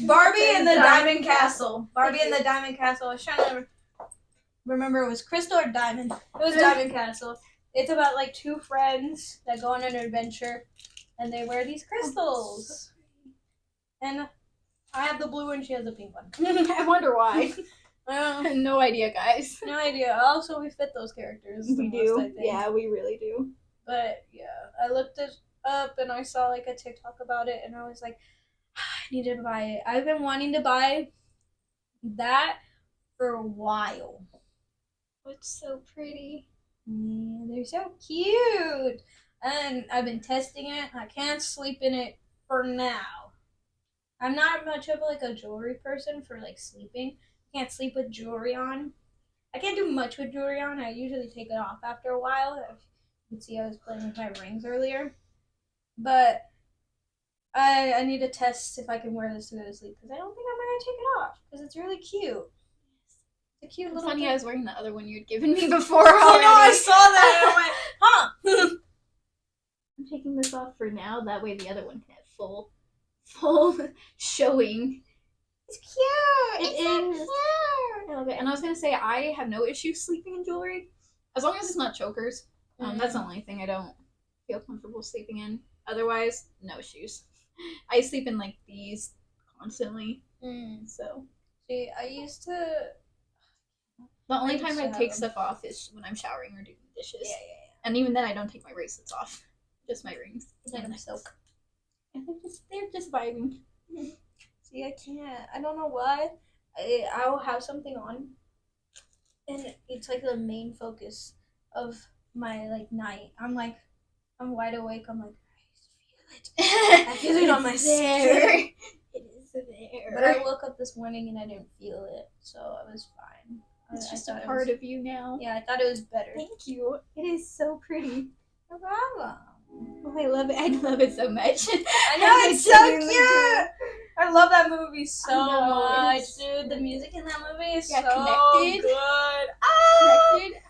Barbie and the Diamond Castle. Barbie and the Diamond Castle. I was trying to remember it was crystal or diamond. It was Diamond Castle. It's about like two friends that go on an adventure and they wear these crystals. And I have the blue one, she has the pink one. I wonder why. No idea, guys. No idea. Also, we fit those characters. We do. Yeah, we really do. But yeah, I looked it up and I saw like a TikTok about it and I was like, I need to buy it. I've been wanting to buy that for a while. It's so pretty. Yeah, they're so cute. And I've been testing it. I can't sleep in it for now. I'm not much of like a jewelry person for like sleeping. Can't sleep with jewelry on. I can't do much with jewelry on. I usually take it off after a while. You can see I was playing with my rings earlier. But I need to test if I can wear this to go to sleep because I don't think I'm going to take it off because it's really cute. It's a cute little funny thing. I was wearing the other one you'd given me before Oh already. no, I saw that and I went, huh? I'm taking taking this off for now. That way the other one can have full showing. It's cute. It is. So cute. I love it. And I was gonna say I have no issue sleeping in jewelry, as long as it's not chokers. That's the only thing I don't feel comfortable sleeping in. Otherwise, no issues. I sleep in like these constantly. So. See, I used to. The only time I take stuff off is when I'm showering or doing dishes. Yeah. And even then, I don't take my bracelets off. Just my rings. Like I'm silk. And they're just vibing. See, I can't. I don't know why. I'll have something on, and it's like the main focus of my like night. I'm wide awake. I'm like, I feel it. I feel it on my skin. It is there. But I woke up this morning and I didn't feel it, so I was fine. It's just a part of you now. Yeah, I thought it was better. Thank you. It is so pretty. No problem. Oh, I love it. I love it so much. I know, it's so cute. I love that movie so much, dude. The music in that movie is so connected. Good. Connected.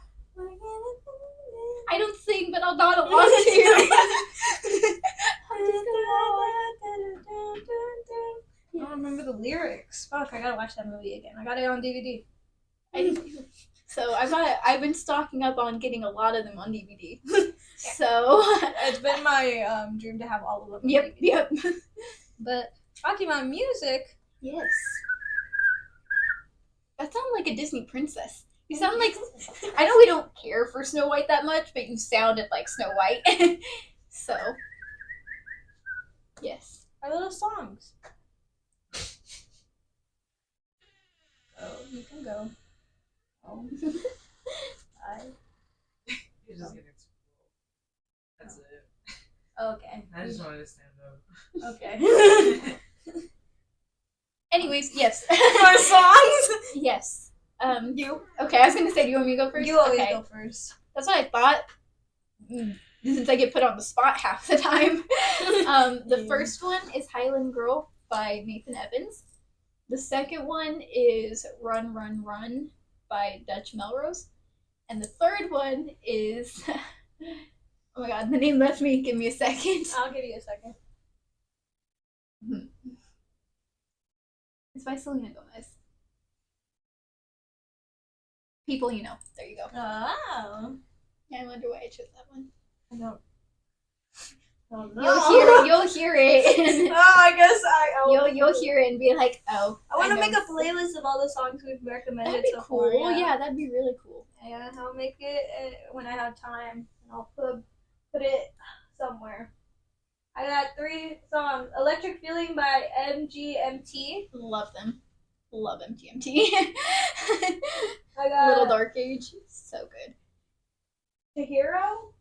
I don't sing, but I'll nod along to you. I don't remember the lyrics. Fuck, I gotta watch that movie again. I got it on DVD. So I've been stocking up on getting a lot of them on DVD. So it's been my dream to have all of them. Yep. But talking about music. Yes. That sounds like a Disney princess. You sound like, I know we don't care for Snow White that much, but you sounded like Snow White. So, yes. Our little songs. Oh, you can go. Oh. You're just gonna explode. That's it. Okay. I just wanted to stand up. Okay. Anyways, yes. More songs? Yes. You? Okay, I was gonna say, do you want me to go first? You always go first. That's what I thought. Since I get put on the spot half the time. The first one is Highland Girl by Nathan Evans. The second one is Run, Run, Run by Dutch Melrose. And the third one is... Oh my god, the name left me. Give me a second. I'll give you a second. It's by Selena Gomez. People You Know. There you go. Oh. Yeah, I wonder why I chose that one. I don't know. You'll hear it. Oh, I guess You'll hear it and be like, oh. I want to make a playlist of all the songs we've recommended that'd be so cool. far. Yeah, that'd be really cool. Yeah, I'll make it when I have time, and I'll put it somewhere. I got 3 songs. Electric Feeling by MGMT. Love them. Love MGMT. I got Little Dark Age. So good. Chihiro?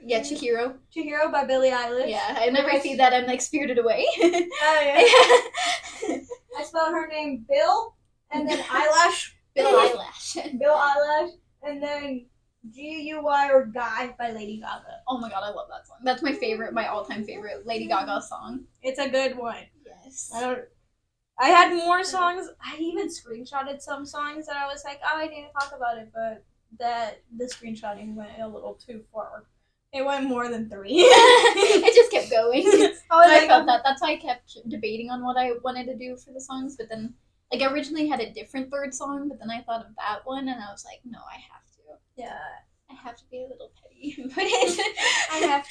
Yeah, Chihiro. Chihiro by Billie Eilish. Yeah, whenever I see that, I'm like Spirited Away. Oh, yeah. I spelled her name Bill, and then Eyelash. Bill Eyelash. Bill Eyelash, and then G-U-Y or Guy by Lady Gaga. Oh my god, I love that song. That's my favorite, my all-time favorite Lady Gaga song. It's a good one. Yes. I had more songs. I even screenshotted some songs that I was like, oh, I need to talk about it, but the screenshotting went a little too far. It went more than 3. It just kept going. I like, felt that. That's why I kept debating on what I wanted to do for the songs, but then, like, I originally had a different third song, but then I thought of that one, and I was like, no, I have to. Yeah. I have to be a little petty. But I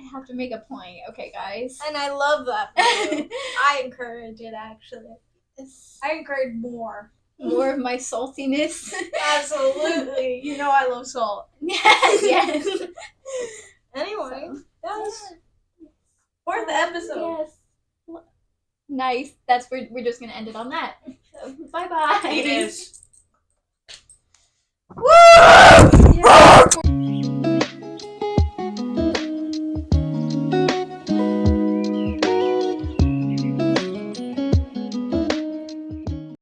have to make a point, okay, guys? And I love that for you. I encourage it, actually. I encourage more. More of my saltiness. Absolutely. You know I love salt. Yes. Anyway, that was 4th episode. Yes. Nice. That's where we're just gonna end it on that. So, bye-bye. Yes.